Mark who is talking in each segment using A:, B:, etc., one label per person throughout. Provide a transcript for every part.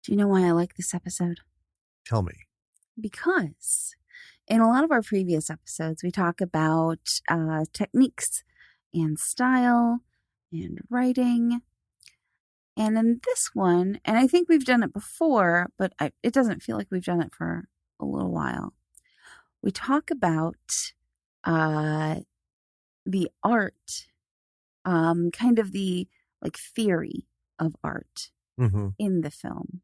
A: Do you know why I like this episode?
B: Tell me.
A: Because in a lot of our previous episodes, we talk about techniques and style and writing. And in this one, and I think we've done it before, but it doesn't feel like we've done it for a little while. We talk about the art, kind of the theory of art in the film.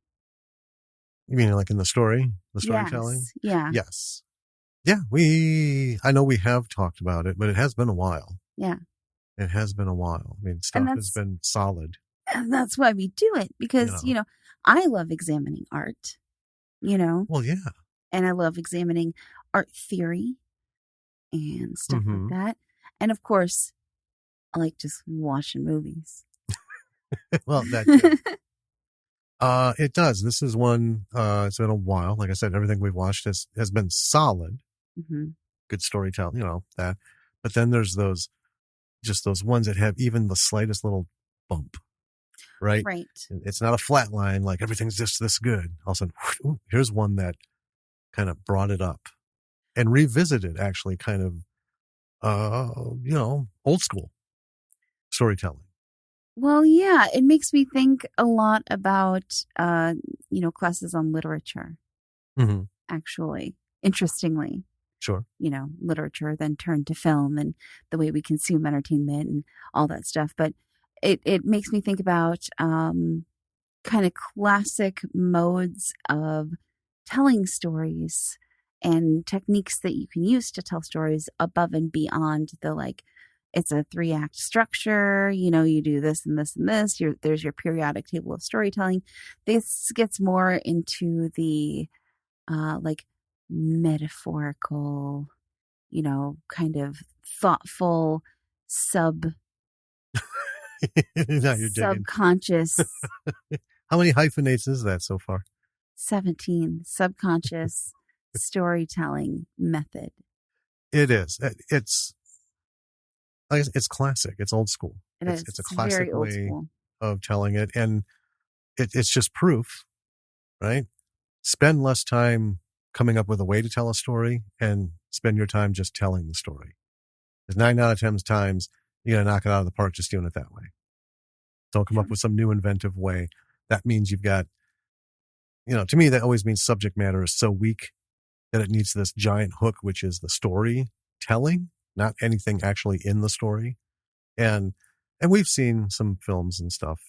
B: You mean like in the story, the storytelling?
A: Yes.
B: Yeah. I know we have talked about it, but it has been a while.
A: Yeah.
B: It has been a while. I mean, stuff has been solid.
A: And that's why we do it, because, I love examining art,
B: Well, yeah.
A: And I love examining art theory and stuff like that. And of course, I like just watching movies.
B: Well, that it does. This is one, it's been a while. Like I said, everything we've watched has been solid. Good storytelling, that. But then there's those ones that have even the slightest little bump, right?
A: Right.
B: It's not a flat line, like everything's just this good. All of a sudden, here's one that kind of brought it up and revisited actually kind of, old school storytelling.
A: Well, yeah, it makes me think a lot about, classes on literature, actually, interestingly.
B: Sure.
A: Literature then turned to film and the way we consume entertainment and all that stuff. But it makes me think about kind of classic modes of telling stories and techniques that you can use to tell stories above and beyond the it's a 3-act structure, you do this and this and this. There's your periodic table of storytelling. This gets more into the metaphorical, kind of thoughtful subconscious.
B: How many hyphenates is that so far?
A: 17. Subconscious storytelling method.
B: It is. It's classic. It's old school. It's a classic way of telling it. And it's just proof, right? Spend less time coming up with a way to tell a story and spend your time just telling the story. Because 9 out of 10 times, you're going to knock it out of the park just doing it that way. Don't come up with some new inventive way. That means you've got, to me, that always means subject matter is so weak that it needs this giant hook, which is the storytelling, not anything actually in the story. And we've seen some films and stuff.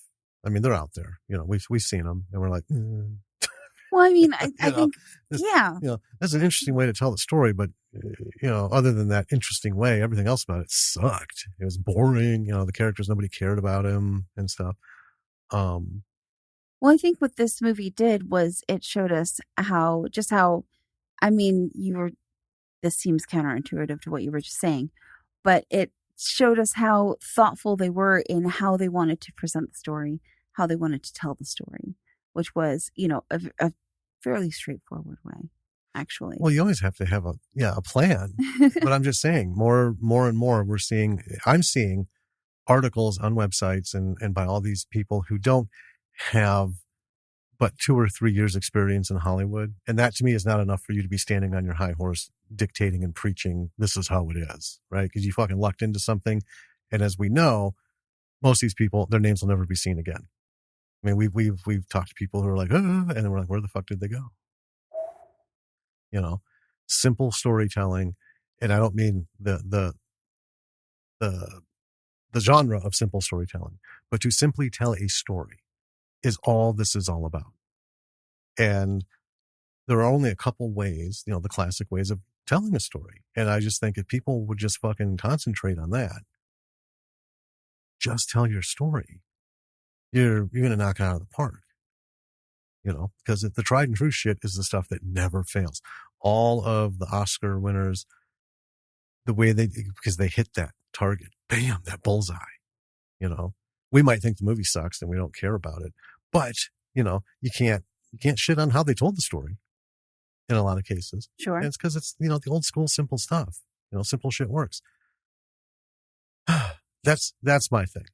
B: I mean, they're out there. We've seen them, and we're like,
A: Well, I mean, I think, yeah.
B: That's an interesting way to tell the story, but other than that interesting way, everything else about it sucked. It was boring. The characters, nobody cared about him and stuff.
A: Well, I think what this movie did was it showed us how, I mean, this seems counterintuitive to what you were just saying, but it showed us how thoughtful they were in how they wanted to present the story, how they wanted to tell the story, which was, a fairly straightforward way, actually.
B: Well, you always have to have a plan, but I'm just saying more and more I'm seeing articles on websites and by all these people who don't have but 2 or 3 years experience in Hollywood. And that to me is not enough for you to be standing on your high horse, dictating and preaching, this is how it is, right? Because you fucking lucked into something. And as we know, most of these people, their names will never be seen again. I mean, we've talked to people who are like, and then we're like, where the fuck did they go? Simple storytelling. And I don't mean the genre of simple storytelling, but to simply tell a story is all this is all about. And there are only a couple ways, the classic ways of telling a story. And I just think if people would just fucking concentrate on that, just tell your story, you're going to knock it out of the park, because the tried and true shit is the stuff that never fails. All of the Oscar winners, the way because they hit that target, bam, that bullseye, we might think the movie sucks and we don't care about it, but you can't shit on how they told the story in a lot of cases.
A: Sure.
B: And it's because it's, the old school simple stuff, simple shit works. That's my thing.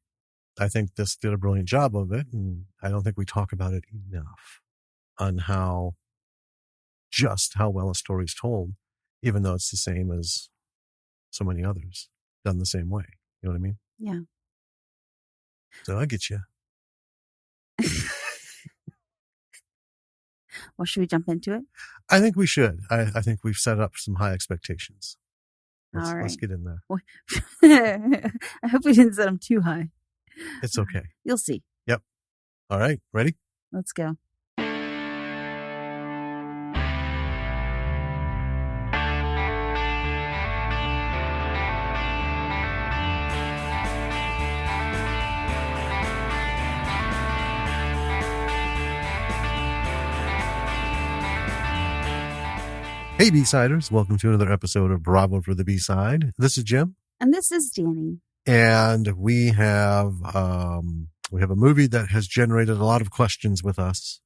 B: I think this did a brilliant job of it, and I don't think we talk about it enough. on how well a story is told, even though it's the same as so many others done the same way. You know what I mean?
A: Yeah.
B: So I get you.
A: Well, should we jump into it?
B: I think we should. I think we've set up some high expectations.
A: All right.
B: Let's get in there.
A: Well, I hope we didn't set them too high.
B: It's okay.
A: You'll see.
B: Yep. All right. Ready?
A: Let's go.
B: Hey, B-Siders. Welcome to another episode of Bravo for the B-Side. This is Jim.
A: And this is Danny.
B: And we have a movie that has generated a lot of questions with us,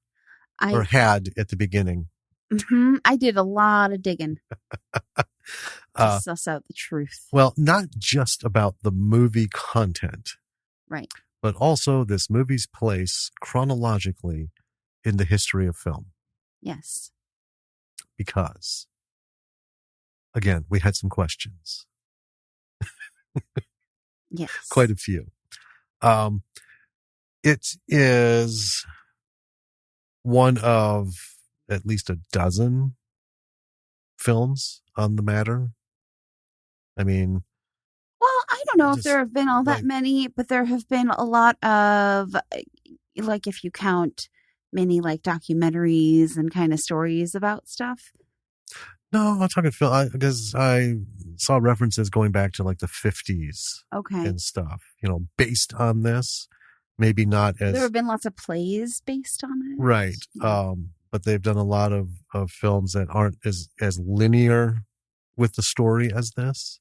B: or had at the beginning.
A: Mm-hmm. I did a lot of digging to suss out the truth.
B: Well, not just about the movie content.
A: Right.
B: But also this movie's place chronologically in the history of film.
A: Yes.
B: Because, again, we had some questions.
A: Yes.
B: Quite a few. It is one of at least a dozen films on the matter. I mean...
A: Well, I don't know if there have been all that many, but there have been a lot of, like, if you count many, like, documentaries and kind of stories about stuff.
B: No, I'm talking film, because I saw references going back to, like, the 50s.
A: Okay.
B: And stuff, based on this. Maybe not as...
A: There have been lots of plays based on it.
B: Right.
A: Yeah.
B: But they've done a lot of films that aren't as linear with the story as this,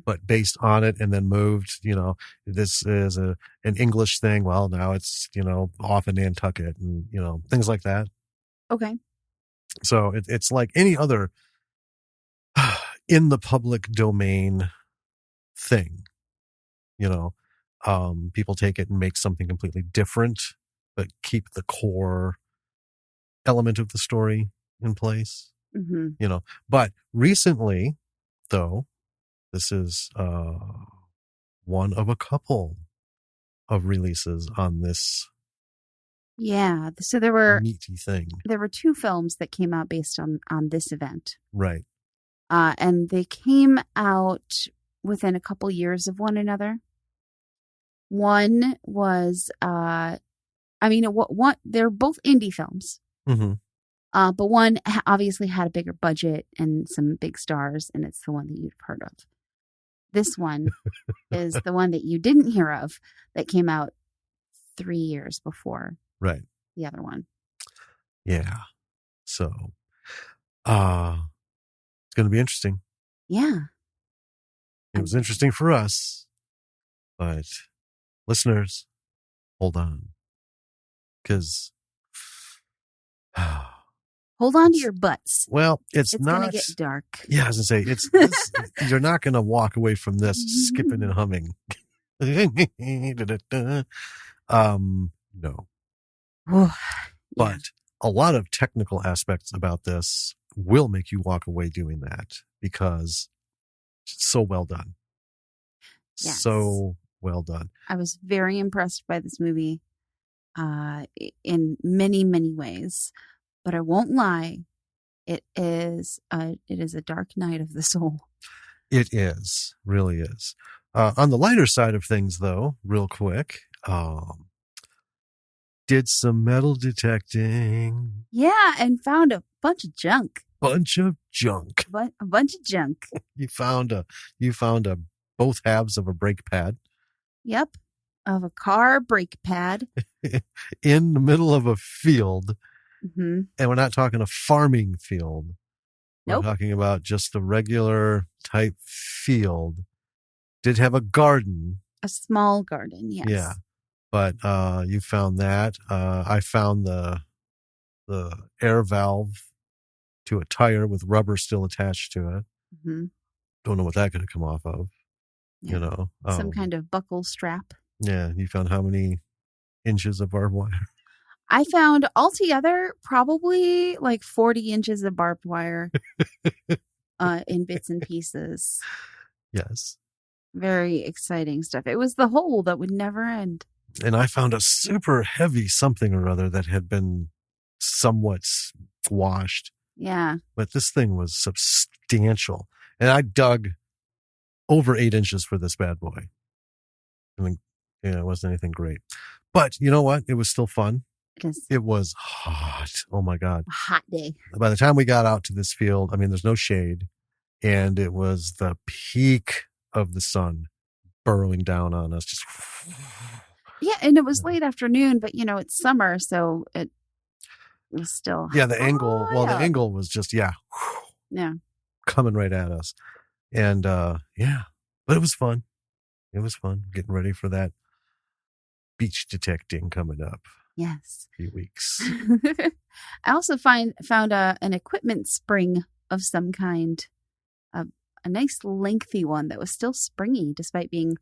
B: but based on it and then moved, this is an English thing. Well, now it's, off in Nantucket and, things like that.
A: Okay.
B: So it's like any other in the public domain thing, people take it and make something completely different, but keep the core element of the story in place. But recently, though, this is one of a couple of releases on this.
A: Yeah, so there were
B: meaty thing.
A: There were two films that came out based on this event,
B: right?
A: And they came out within a couple years of one another. One was, they're both indie films.
B: Mm-hmm.
A: But one obviously had a bigger budget and some big stars, and it's the one that you've heard of. This one is the one that you didn't hear of that came out 3 years before the other one.
B: Yeah. So, it's going to be interesting.
A: Yeah.
B: It was interesting for us, but listeners, hold on. Because...
A: hold on to your butts.
B: Well, it's not
A: going to get dark.
B: Yeah, I was going to say, you're not going to walk away from this skipping and humming. No. But a lot of technical aspects about this will make you walk away doing that because it's so well done. Yes. So well done.
A: I was very impressed by this movie in many, many ways. But I won't lie, it is a dark night of the soul.
B: It is, really is. On the lighter side of things, though, real quick, did some metal detecting.
A: Yeah, and found a bunch of junk.
B: A bunch of junk. You found both halves of a brake pad.
A: Yep, of a car brake pad
B: in the middle of a field.
A: Mm-hmm.
B: And we're not talking a farming field.
A: Nope.
B: We're talking about just a regular type field. Did have a garden.
A: A small garden, yes.
B: Yeah. But you found that. I found the air valve to a tire with rubber still attached to it.
A: Mm-hmm.
B: Don't know what that could have come off of.
A: Yeah. Some kind of buckle strap.
B: Yeah. You found how many inches of barbed wire?
A: I found altogether probably like 40 inches of barbed wire in bits and pieces.
B: Yes.
A: Very exciting stuff. It was the hole that would never end.
B: And I found a super heavy something or other that had been somewhat washed.
A: Yeah.
B: But this thing was substantial. And I dug over 8 inches for this bad boy. I mean, yeah, it wasn't anything great. But you know what? It was still fun. It was hot. Oh my God.
A: Hot day.
B: By the time we got out to this field, I mean, there's no shade. And it was the peak of the sun burrowing down on us. Just
A: yeah, and it was late afternoon, but it's summer, so it was still
B: the angle. Well, the angle was just coming right at us. And but it was fun. It was fun getting ready for that beach detecting coming up.
A: Yes.
B: A few weeks.
A: I also found an equipment spring of some kind. A nice lengthy one that was still springy despite being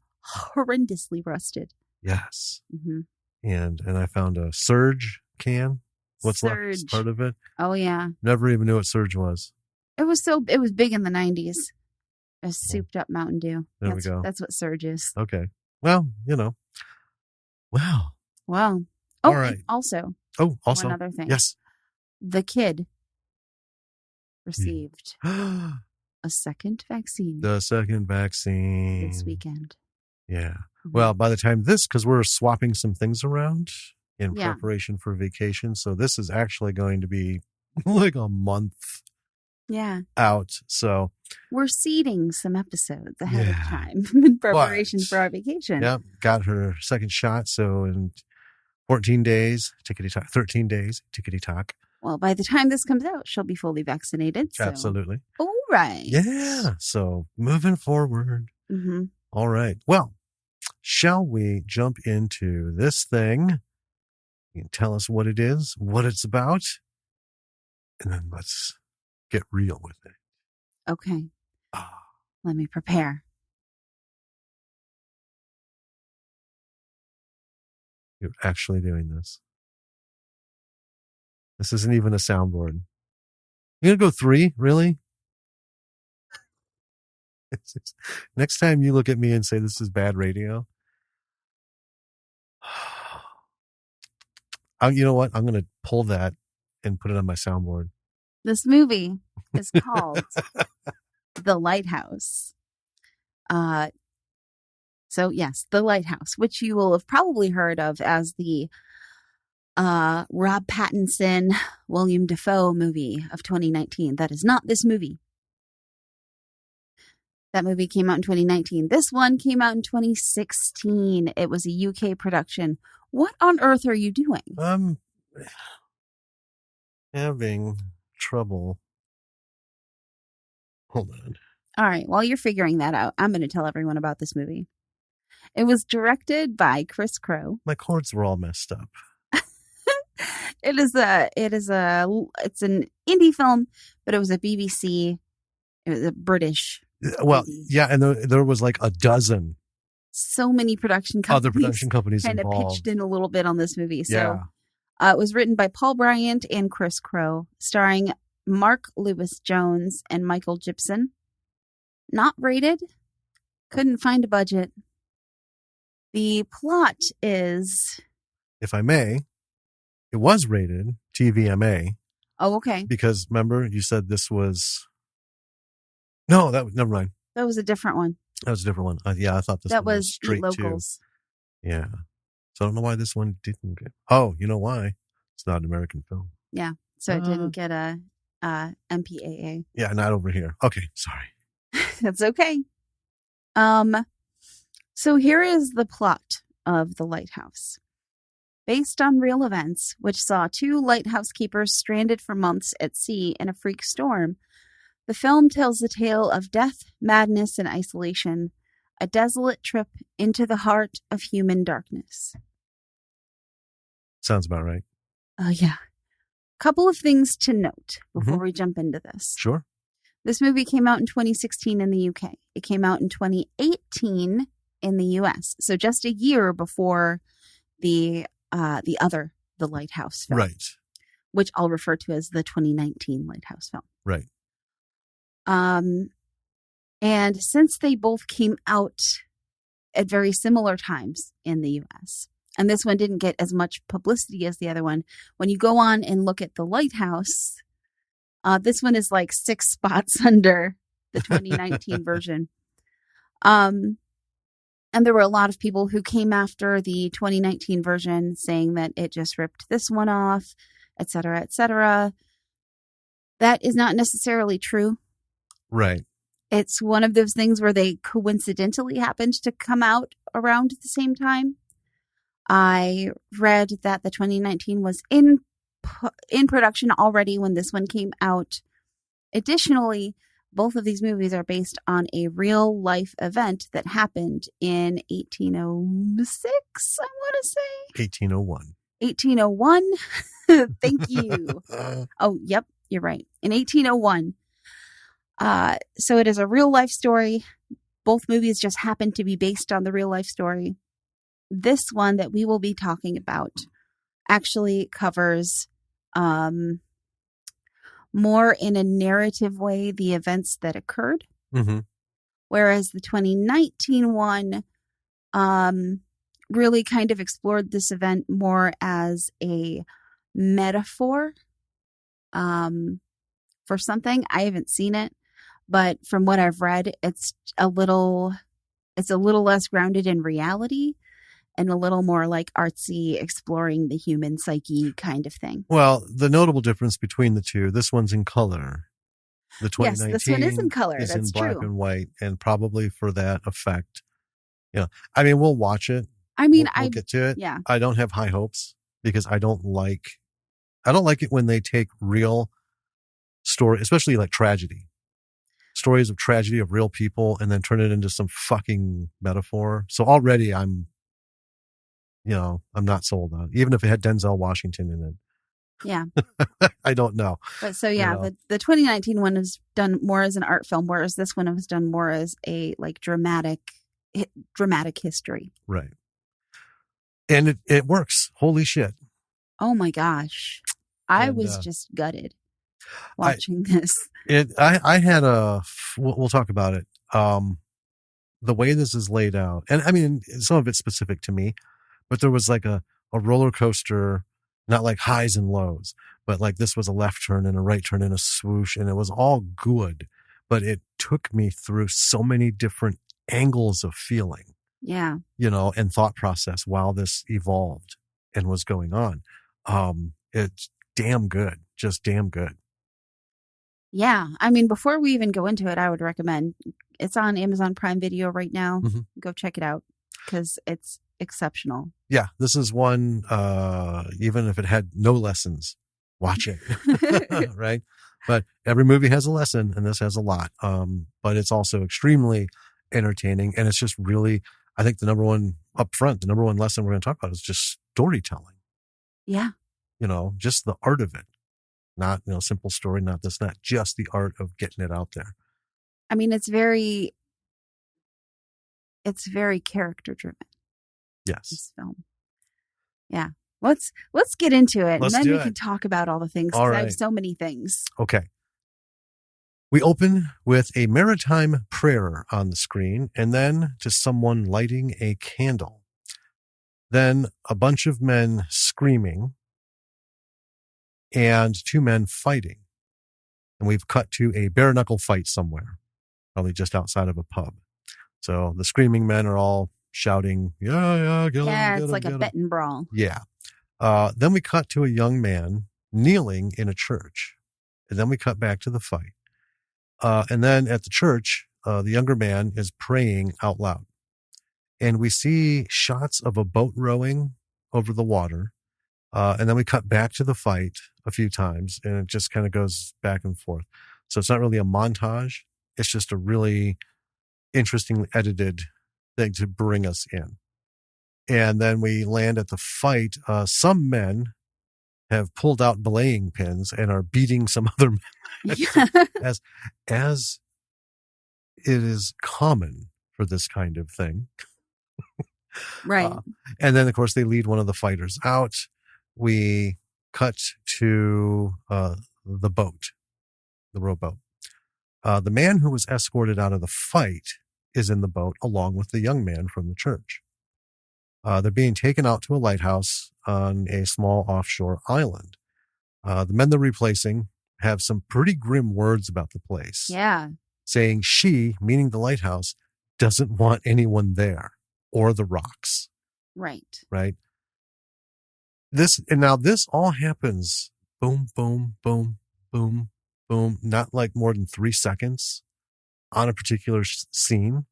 A: horrendously rusted.
B: Yes.
A: Mm-hmm.
B: And I found a Surge can. What's
A: Surge.
B: left part of it?
A: Oh yeah.
B: Never even knew what Surge was.
A: It was big in the 90s. A souped up Mountain Dew.
B: There we go.
A: That's what Surge is.
B: Okay. Well, Wow.
A: Wow.
B: All right.
A: Also. One other thing.
B: Yes.
A: The kid received a second vaccine.
B: The second vaccine.
A: This weekend.
B: Yeah. Mm-hmm. Well, by the time because we're swapping some things around in preparation for vacation. So this is actually going to be like a month out. So
A: we're seeding some episodes ahead of time in preparation for our vacation.
B: Yeah. Got her second shot. So in 14 days, tickety-tock, 13 days, tickety-tock.
A: Well, by the time this comes out, she'll be fully vaccinated. So.
B: Absolutely.
A: All right.
B: Yeah. So moving forward.
A: Mm-hmm.
B: All right. Well, shall we jump into this thing? You can tell us what it is, what it's about, and then let's get real with it.
A: Okay. Let me prepare.
B: You're actually doing this. This isn't even a soundboard. You're going to go 3? Really? Next time you look at me and say this is bad radio, you know what? I'm going to pull that and put it on my soundboard.
A: This movie is called The Lighthouse. So yes, The Lighthouse, which you will have probably heard of as the Rob Pattinson, William Dafoe movie of 2019. That is not this movie. That movie came out in 2019. This one came out in 2016. It was a UK production. What on earth are you doing?
B: I'm having trouble. Hold on.
A: All right. While you're figuring that out, I'm going to tell everyone about this movie. It was directed by Chris Crowe.
B: My chords were all messed up.
A: It's an indie film, but it was a BBC. It was a British.
B: Well, yeah, and there was like a dozen.
A: So many
B: other production companies
A: kind
B: involved.
A: of pitched in a little bit on this movie. So it was written by Paul Bryant and Chris Crowe, starring Mark Lewis-Jones and Michael Gibson. Not rated. Couldn't find a budget. The plot is...
B: If I may, it was rated TVMA.
A: Oh, okay.
B: Because remember, you said this was... No, never mind.
A: That was a different one.
B: That was a different one. I thought this
A: that
B: one
A: was
B: straight
A: Locals.
B: To. Yeah. So I don't know why this one didn't get... Oh, you know why? It's not an American film.
A: Yeah. So it didn't get a MPAA.
B: Yeah, not over here. Okay, sorry.
A: That's okay. So here is the plot of The Lighthouse. Based on real events, which saw 2 lighthouse keepers stranded for months at sea in a freak storm, the film tells the tale of death, madness, and isolation, a desolate trip into the heart of human darkness.
B: Sounds about right.
A: Yeah. Couple of things to note before we jump into this.
B: Sure.
A: This movie came out in 2016 in the UK. It came out in 2018 in the US. So just a year before the other the Lighthouse film.
B: Right.
A: Which I'll refer to as the 2019 Lighthouse film.
B: Right.
A: And since they both came out at very similar times in the US, and this one didn't get as much publicity as the other one, when you go on and look at the Lighthouse, this one is like 6 spots under the 2019 version. And there were a lot of people who came after the 2019 version saying that it just ripped this one off, et cetera, et cetera. That is not necessarily true.
B: Right.
A: It's one of those things where they coincidentally happened to come out around the same time. I read that the 2019 was in production already when this one came out. Additionally, both of these movies are based on a real life event that happened in 1806, I want to say.
B: 1801.
A: 1801. Thank you. Oh, yep, you're right. In 1801. So it is a real life story. Both movies just happen to be based on the real life story. This one that we will be talking about actually covers more in a narrative way the events that occurred.
B: Mm-hmm.
A: Whereas the 2019 one really kind of explored this event more as a metaphor for something. I haven't seen it, but from what I've read, it's a little less grounded in reality and a little more like artsy, exploring the human psyche kind of thing.
B: Well, the notable difference between the two, this one's in color. The 2019
A: yes, this one is in color.
B: Is
A: That's
B: in black
A: true.
B: and white, and probably for that effect. I mean, we'll watch it.
A: I mean,
B: we'll get to it.
A: Yeah.
B: I don't have high hopes because I don't like it when they take real story, especially like stories of tragedy of real people, and then turn it into some fucking metaphor. So already I'm not sold on it, even if it had Denzel Washington in it.
A: Yeah.
B: I don't know.
A: But so, yeah, the 2019 one is done more as an art film, whereas this one was done more as a like dramatic history.
B: Right. And it works. Holy shit.
A: Oh my gosh. I was just gutted watching this.
B: I had we'll talk about it. The way this is laid out, and I mean, some of it's specific to me, but there was like a roller coaster, not like highs and lows, but like this was a left turn and a right turn and a swoosh, and it was all good, but it took me through so many different angles of feeling.
A: Yeah.
B: And thought process while this evolved and was going on. It's damn good. Just damn good.
A: Yeah. I mean, before we even go into it, I would recommend it's on Amazon Prime Video right now.
B: Mm-hmm.
A: Go check it out because it's exceptional.
B: Yeah. This is one, even if it had no lessons, watch it. Right. But every movie has a lesson and this has a lot. But it's also extremely entertaining, and it's just really, I think the number one lesson we're going to talk about is just storytelling.
A: Yeah.
B: Just the art of it. Not, simple story, not just the art of getting it out there.
A: I mean, it's very character driven.
B: Yes.
A: This film. Yeah. Let's get into it.
B: Let's
A: and then
B: do
A: we
B: it.
A: can talk about all the things.
B: All right.
A: I have so many things.
B: Okay. We open with a maritime prayer on the screen, and then to someone lighting a candle. Then a bunch of men screaming and 2 men fighting. And we've cut to a bare knuckle fight somewhere, probably just outside of a pub. So the screaming men are all shouting, yeah, get him,
A: it's like a betting brawl.
B: Yeah. Then we cut to a young man kneeling in a church. And then we cut back to the fight. And then at the church, the younger man is praying out loud. And we see shots of a boat rowing over the water. And then we cut back to the fight a few times, and it just kind of goes back and forth. So it's not really a montage. It's just a really interestingly edited thing to bring us in. And then we land at the fight. Some men have pulled out belaying pins and are beating some other men as it is common for this kind of thing.
A: Right.
B: And then, of course, they lead one of the fighters out. we cut to the boat, the rowboat. The man who was escorted out of the fight is in the boat along with the young man from the church. They're being taken out to a lighthouse on a small offshore island. The men they're replacing have some pretty grim words about the place.
A: Yeah.
B: Saying she, meaning the lighthouse, doesn't want anyone there or the rocks.
A: Right.
B: Right. This all happens boom, boom, boom, boom, boom, not like more than 3 seconds on a particular scene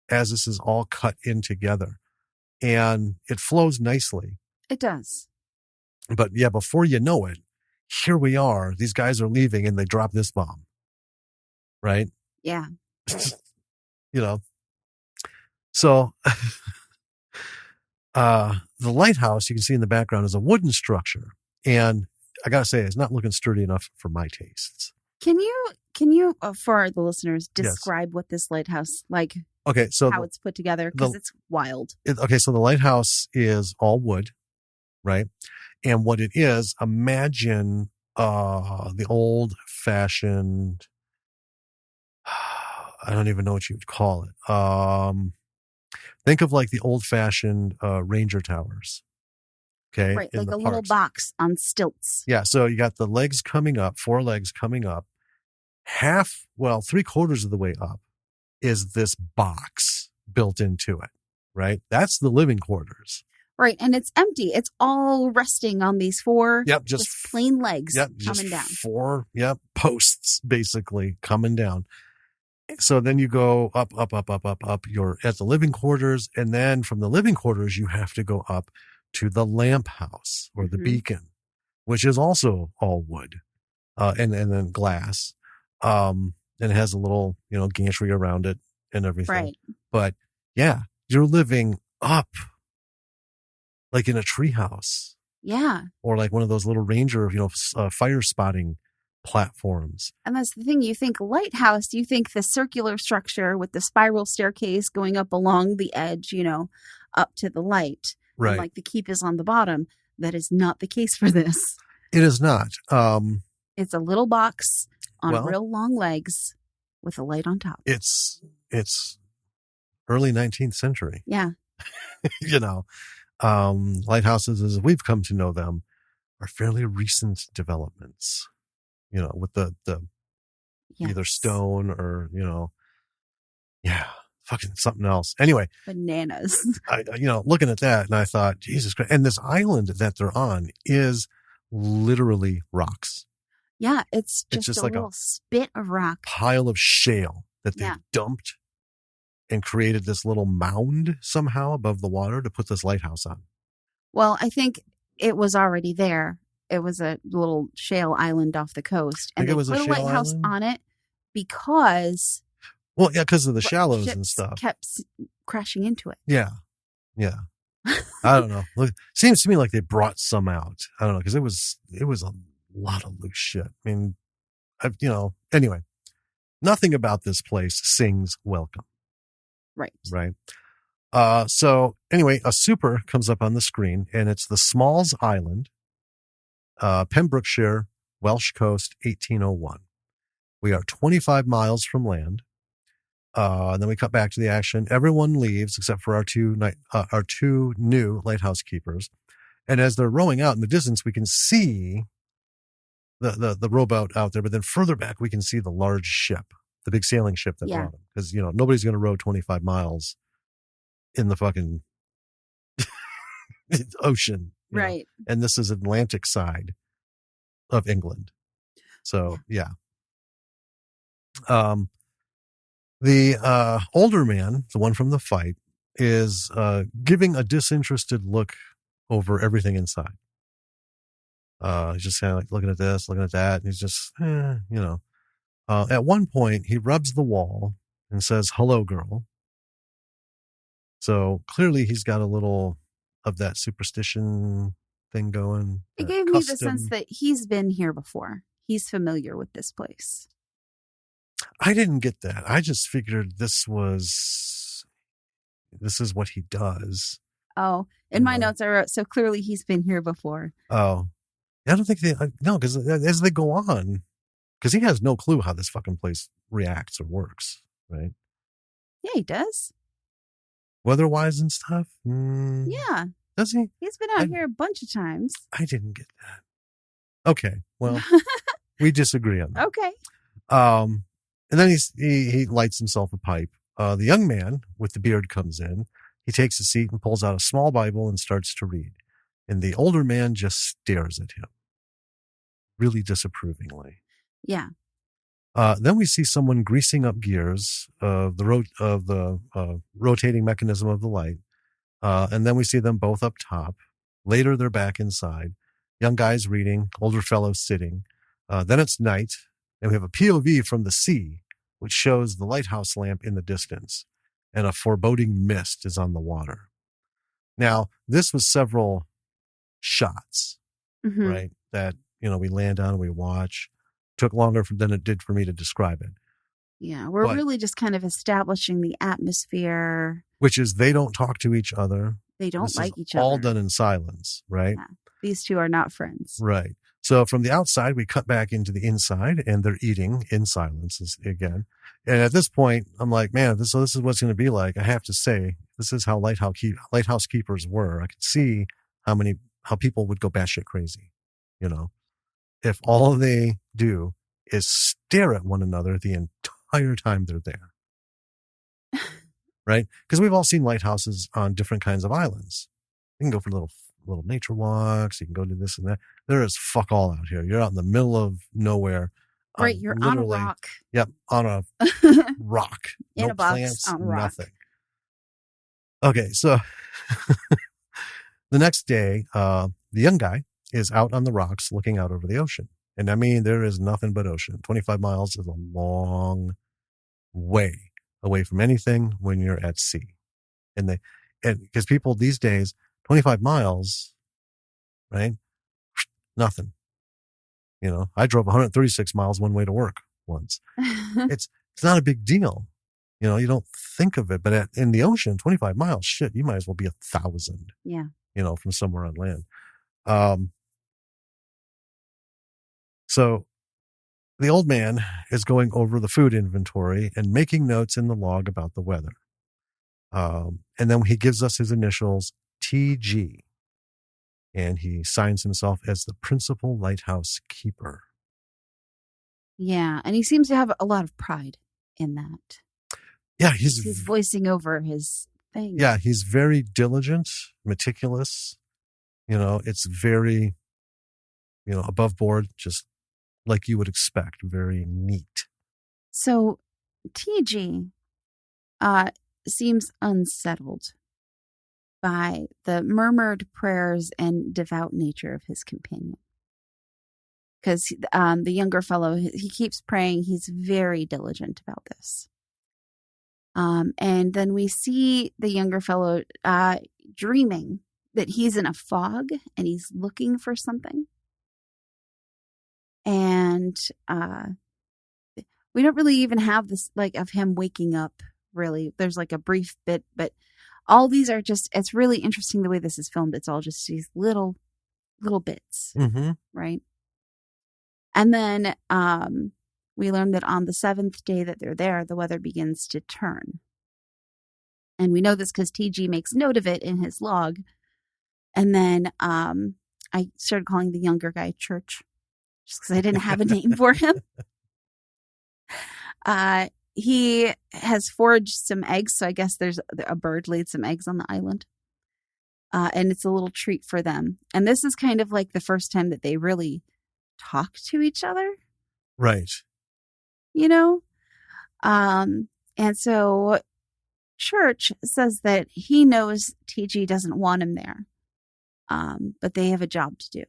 B: as this is all cut in together. And it flows nicely.
A: It does.
B: But yeah, before you know it, here we are. These guys are leaving and they drop this bomb. Right?
A: Yeah.
B: So the lighthouse you can see in the background is a wooden structure. And I got to say, it's not looking sturdy enough for my tastes.
A: Can you for the listeners, describe what this lighthouse, like,
B: okay, so
A: how it's put together? Because it's wild.
B: So the lighthouse is all wood, right? And what it is, imagine the old-fashioned, I don't even know what you would call it. Think of like the old-fashioned ranger towers. Okay.
A: Right, like a little box on stilts.
B: Yeah, so you got the legs coming up, 4 legs coming up. 3/4 of the way up is this box built into it, right? That's the living quarters.
A: Right, and it's empty. It's all resting on these 4 just plain legs coming down.
B: 4 posts basically coming down. So then you go up. You're at the living quarters, and then from the living quarters you have to go up to the lamp house or the beacon, which is also all wood, and then glass. And it has a little, gantry around it and everything.
A: Right.
B: But yeah, you're living up like in a treehouse.
A: Yeah.
B: Or like one of those little ranger, fire spotting platforms.
A: And that's the thing. You think lighthouse, you think the circular structure with the spiral staircase going up along the edge, up to the light.
B: Right.
A: And like the keep is on the bottom. That is not the case for this.
B: It is not.
A: It's a little box on real long legs with a light on top.
B: It's early 19th century.
A: Yeah.
B: Lighthouses, as we've come to know them, are fairly recent developments, with the either stone or, fucking something else. Anyway.
A: Bananas.
B: Looking at that and I thought, Jesus Christ. And this island that they're on is literally rocks.
A: Yeah, it's just a little spit of rock.
B: Pile of shale that they dumped and created this little mound somehow above the water to put this lighthouse on.
A: Well, I think it was already there. It was a little shale island off the coast. And they put a lighthouse on it because...
B: Well, yeah, because of the shallows and stuff.
A: Kept crashing into it.
B: Yeah. Yeah. I don't know. Look, seems to me like they brought some out. I don't know, because it was a lot of loose shit. I mean, anyway, nothing about this place sings welcome.
A: Right.
B: Right. So anyway, a super comes up on the screen and it's the Smalls Island, Pembrokeshire, Welsh coast, 1801. We are 25 miles from land. And then we cut back to the action. Everyone leaves except for our two new lighthouse keepers. And as they're rowing out in the distance, we can see the rowboat out there. But then further back, we can see the large ship, the big sailing ship that brought them. Because, nobody's going to row 25 miles in the fucking ocean.
A: Right.
B: And this is Atlantic side of England. So, yeah. The older man, the one from the fight, is giving a disinterested look over everything inside. He's just kind of like looking at this, looking at that, and he's just, At one point, he rubs the wall and says, "Hello, girl." So clearly he's got a little of that superstition thing going.
A: It gave me the sense that he's been here before. He's familiar with this place.
B: I didn't get that. I just figured this is what he does.
A: Oh, in my notes I wrote, so clearly he's been here before.
B: Oh, I don't think no, because as they go on, because he has no clue how this fucking place reacts or works, right?
A: Yeah, he does.
B: Weather-wise and stuff?
A: Yeah.
B: Does he?
A: He's been out here a bunch of times.
B: I didn't get that. Okay, well, we disagree on that.
A: Okay.
B: And then he lights himself a pipe. The young man with the beard comes in. He takes a seat and pulls out a small Bible and starts to read. And the older man just stares at him, really disapprovingly.
A: Yeah.
B: Then we see someone greasing up gears of the rotating mechanism of the light. And then we see them both up top. Later, they're back inside. Young guy's reading, older fellow sitting. Then it's night, and we have a POV from the sea, which shows the lighthouse lamp in the distance, and a foreboding mist is on the water. Now, this was several shots, right? That, we land on, we watch. Took longer than it did for me to describe it.
A: Yeah, we're really just kind of establishing the atmosphere.
B: Which is they don't talk to each other.
A: They don't like each other.
B: All done in silence, right?
A: Yeah. These two are not friends.
B: Right. So from the outside, we cut back into the inside, and they're eating in silence again. And at this point, I'm like, man, this is what's going to be like. I have to say, this is how lighthouse keepers were. I could see how people would go batshit crazy, if all they do is stare at one another the entire time they're there. Right? Because we've all seen lighthouses on different kinds of islands. You can go for little nature walks. You can go do this and that. There is fuck all out here. You're out in the middle of nowhere.
A: Right. You're on a rock.
B: Yep. On a rock.
A: In
B: no
A: a box
B: plants,
A: on a rock.
B: Nothing. Okay. So the next day, the young guy is out on the rocks looking out over the ocean. And I mean, there is nothing but ocean. 25 miles is a long way away from anything when you're at sea. And because people these days, 25 miles, right? Nothing. I drove 136 miles one way to work once. It's not a big deal. You don't think of it, but in the ocean, 25 miles, shit, you might as well be 1,000.
A: Yeah.
B: From somewhere on land. So the old man is going over the food inventory and making notes in the log about the weather. And then he gives us his initials, TG. And he signs himself as the principal lighthouse keeper.
A: Yeah. And he seems to have a lot of pride in that.
B: Yeah.
A: He's voicing over his thing.
B: Yeah. He's very diligent, meticulous. It's very, above board, just like you would expect. Very neat.
A: So TG seems unsettled by the murmured prayers and devout nature of his companion. Because the younger fellow, he keeps praying. He's very diligent about this. And then we see the younger fellow dreaming that he's in a fog and he's looking for something. And we don't really even have this, of him waking up, really. There's a brief bit, but all these are just, it's really interesting the way this is filmed. It's all just these little bits, right? And then we learn that on the 7th day that they're there, the weather begins to turn. And we know this because TG makes note of it in his log. And then I started calling the younger guy Church, just because I didn't have a name for him. He has foraged some eggs, so I guess there's a bird laid some eggs on the island. And it's a little treat for them. And this is kind of like the first time that they really talk to each other.
B: Right.
A: And so Church says that he knows TG doesn't want him there. But they have a job to do.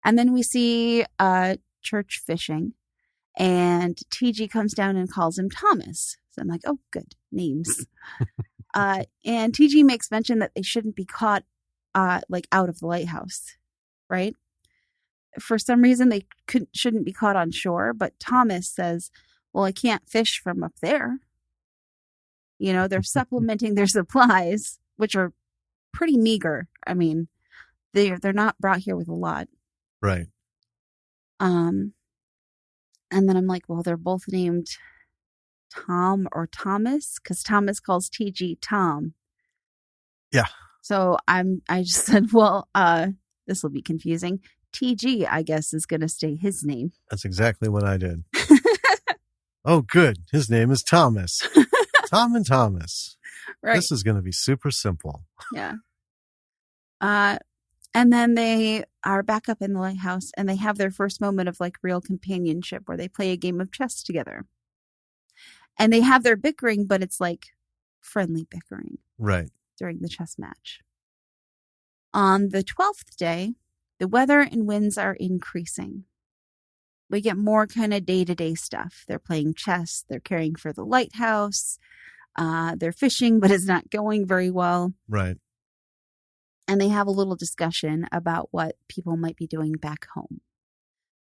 A: And then we see Church fishing. And TG comes down and calls him Thomas. So I'm like, oh, good. Names. And TG makes mention that they shouldn't be caught out of the lighthouse, right? For some reason, they shouldn't be caught on shore. But Thomas says, well, I can't fish from up there. They're supplementing their supplies. which are pretty meager. I mean, they're not brought here with a lot.
B: Right.
A: And then I'm like, well, they're both named Tom or Thomas, because Thomas calls TG Tom.
B: Yeah.
A: So I just said, well, this will be confusing. TG, I guess, is going to stay his name.
B: That's exactly what I did. Oh, good. His name is Thomas. Tom and Thomas. Right. This is going to be super simple.
A: Yeah. And then they are back up in the lighthouse, and they have their first moment of like real companionship where they play a game of chess together. And they have their bickering, but it's like friendly bickering.
B: Right.
A: During the chess match. On the 12th day, the weather and winds are increasing. We get more kind of day-to-day stuff. They're playing chess. They're caring for the lighthouse. They're fishing, but it's not going very well.
B: Right.
A: And they have a little discussion about what people might be doing back home.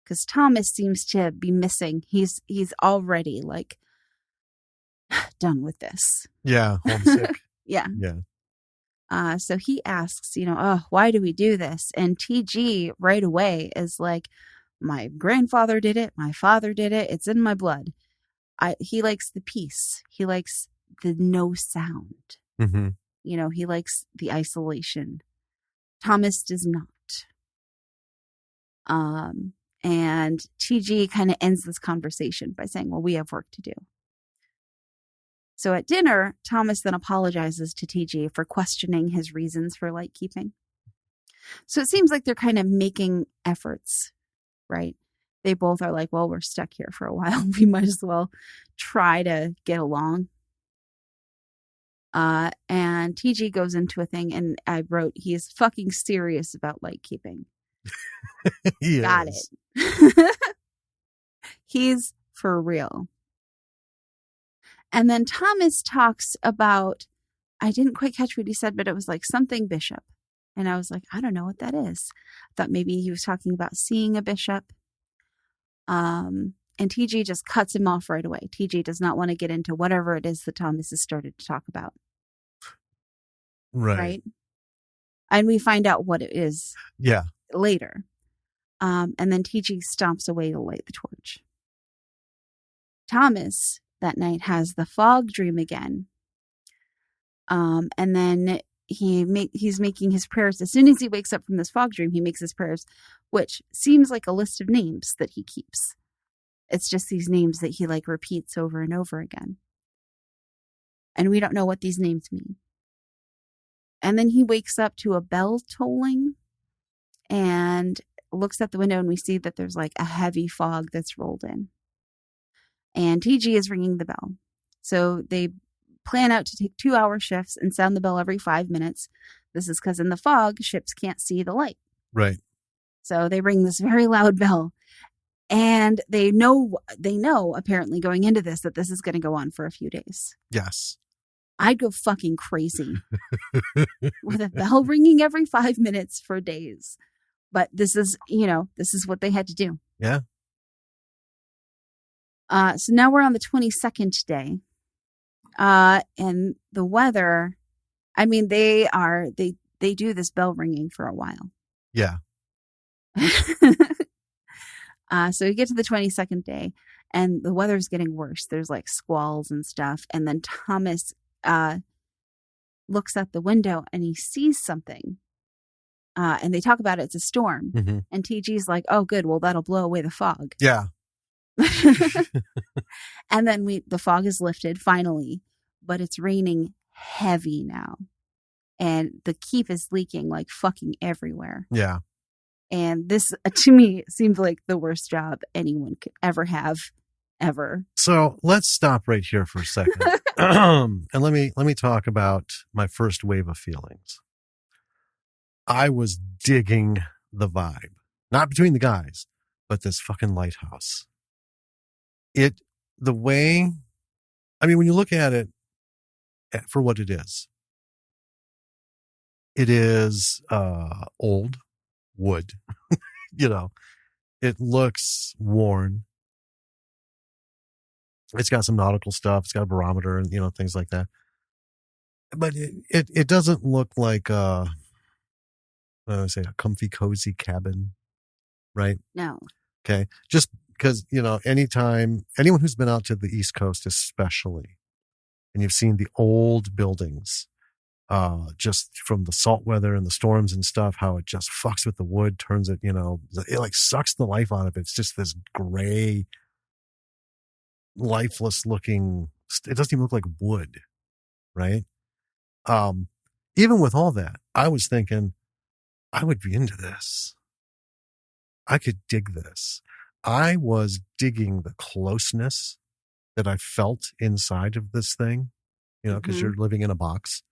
A: Because Thomas seems to be missing. He's already like done with this.
B: Yeah, homesick.
A: Yeah.
B: Yeah.
A: So he asks, why do we do this? And TG right away is like, my grandfather did it. My father did it. It's in my blood. He likes the peace. He likes the no sound.
B: Mm-hmm.
A: He likes the isolation. Thomas does not. And TG kind of ends this conversation by saying, well, we have work to do. So at dinner, Thomas then apologizes to TG for questioning his reasons for light keeping. So it seems like they're kind of making efforts, right? They both are like, well, we're stuck here for a while. We might as well try to get along. And TG goes into a thing, and I wrote, he is fucking serious about light keeping. Got it. He's for real. And then Thomas talks about, I didn't quite catch what he said, but it was like something bishop. And I was like, I don't know what that is. I thought maybe he was talking about seeing a bishop. And TG just cuts him off right away. TG does not want to get into whatever it is that Thomas has started to talk about. Right? And we find out what it is later. And then TG stomps away to light the torch. Thomas that night has the fog dream again. And then he's making his prayers. As soon as he wakes up from this fog dream, he makes his prayers, which seems like a list of names that he keeps. It's just these names that he like repeats over and over again. And we don't know what these names mean. And then he wakes up to a bell tolling and looks at the window, and we see that there's like a heavy fog that's rolled in. And TG is ringing the bell. So they plan out to take 2-hour shifts and sound the bell every 5 minutes. This is because in the fog, ships can't see the light.
B: Right.
A: So they ring this very loud bell. And they know apparently going into this that this is going to go on for a few days.
B: Yes.
A: I'd go fucking crazy with a bell ringing every 5 minutes for days. But this is what they had to do.
B: Yeah.
A: So now we're on the 22nd day. And the weather, I mean, they do this bell ringing for a while.
B: Yeah.
A: So we get to the 22nd day, and the weather's getting worse. There's like squalls and stuff. And then Thomas looks at the window and he sees something. And they talk about it. It's a storm. Mm-hmm. And TG's like, oh, good. Well, that'll blow away the fog.
B: Yeah.
A: And then the fog is lifted finally, but it's raining heavy now. And the keep is leaking like fucking everywhere.
B: Yeah.
A: And this, to me, seems like the worst job anyone could ever have, ever.
B: So let's stop right here for a second. And let me talk about my first wave of feelings. I was digging the vibe, not between the guys, but this fucking lighthouse. When you look at it for what it is old wood. It looks worn. It's got some nautical stuff. It's got a barometer and, things like that. but it doesn't look like I would say a comfy, cozy cabin, right?
A: No.
B: Okay. Just because, anyone who's been out to the East Coast, especially, and you've seen the old buildings, just from the salt weather and the storms and stuff, how it just fucks with the wood, turns it, it like sucks the life out of it. It's just this gray, lifeless looking, it doesn't even look like wood, right? Even with all that, I was thinking I would be into this. I could dig this. I was digging the closeness that I felt inside of this thing, because you're living in a box.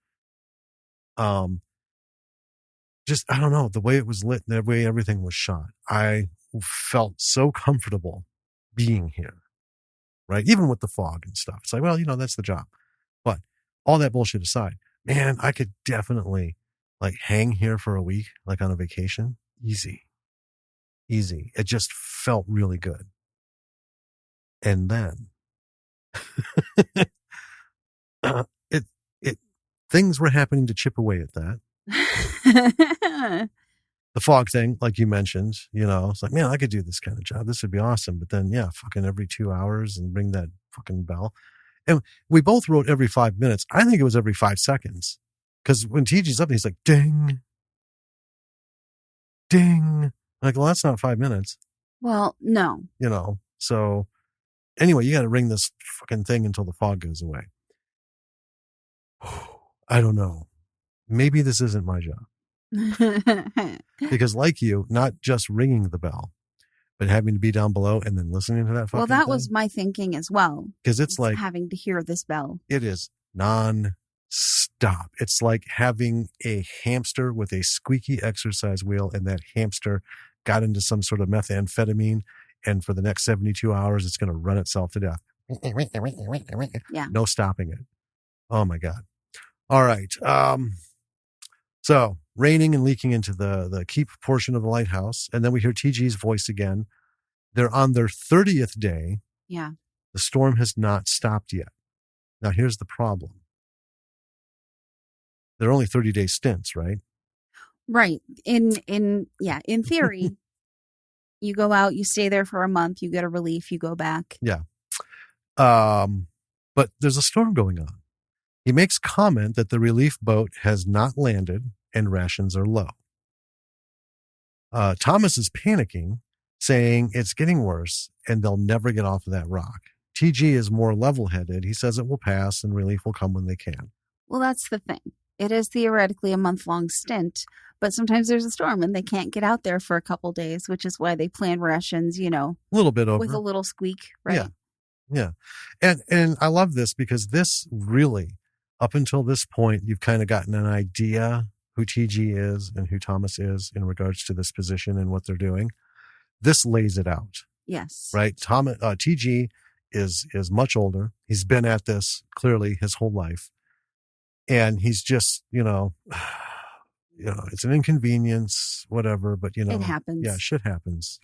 B: Just, I don't know, the way it was lit and the way everything was shot. I felt so comfortable being here, right? Even with the fog and stuff. It's like, well, that's the job. But all that bullshit aside, man, I could definitely like hang here for a week, like on a vacation. Easy. It just felt really good. And then things were happening to chip away at that. The fog thing, like you mentioned, it's like, man, I could do this kind of job. This would be awesome. But then, yeah, fucking every 2 hours and ring that fucking bell. And we both wrote every 5 minutes. I think it was every 5 seconds. Because when TG's up, he's like, ding, ding. I'm like, well, that's not 5 minutes.
A: Well, no.
B: So anyway, you got to ring this fucking thing until the fog goes away. I don't know. Maybe this isn't my job. Because like you, not just ringing the bell, but having to be down below and then listening to that fucking
A: that
B: thing.
A: was my thinking as well.
B: Because it's like
A: having to hear this bell.
B: It is non-stop. It's like having a hamster with a squeaky exercise wheel, and that hamster got into some sort of methamphetamine, and for the next 72 hours, it's going to run itself to death.
A: Yeah.
B: No stopping it. Oh my God. All right. So raining and leaking into the keep portion of the lighthouse. And then we hear TG's voice again. They're on their 30th day.
A: Yeah.
B: The storm has not stopped yet. Now here's the problem. They're only 30-day stints, right?
A: Right. In theory, you go out, you stay there for a month, you get a relief, you go back.
B: Yeah. But there's a storm going on. He makes comment that the relief boat has not landed and rations are low. Thomas is panicking, saying it's getting worse and they'll never get off of that rock. TG is more level-headed. He says it will pass and relief will come when they can.
A: Well, that's the thing. It is theoretically a month-long stint, but sometimes there's a storm and they can't get out there for a couple days, which is why they plan rations,
B: a little bit over.
A: With a little squeak, right?
B: Yeah. And I love this because this really, up until this point, you've kind of gotten an idea who TG is and who Thomas is in regards to this position and what they're doing. This lays it out.
A: Yes.
B: Right? TG is much older. He's been at this clearly his whole life. And he's just, it's an inconvenience, whatever, but
A: it happens.
B: Yeah, shit happens,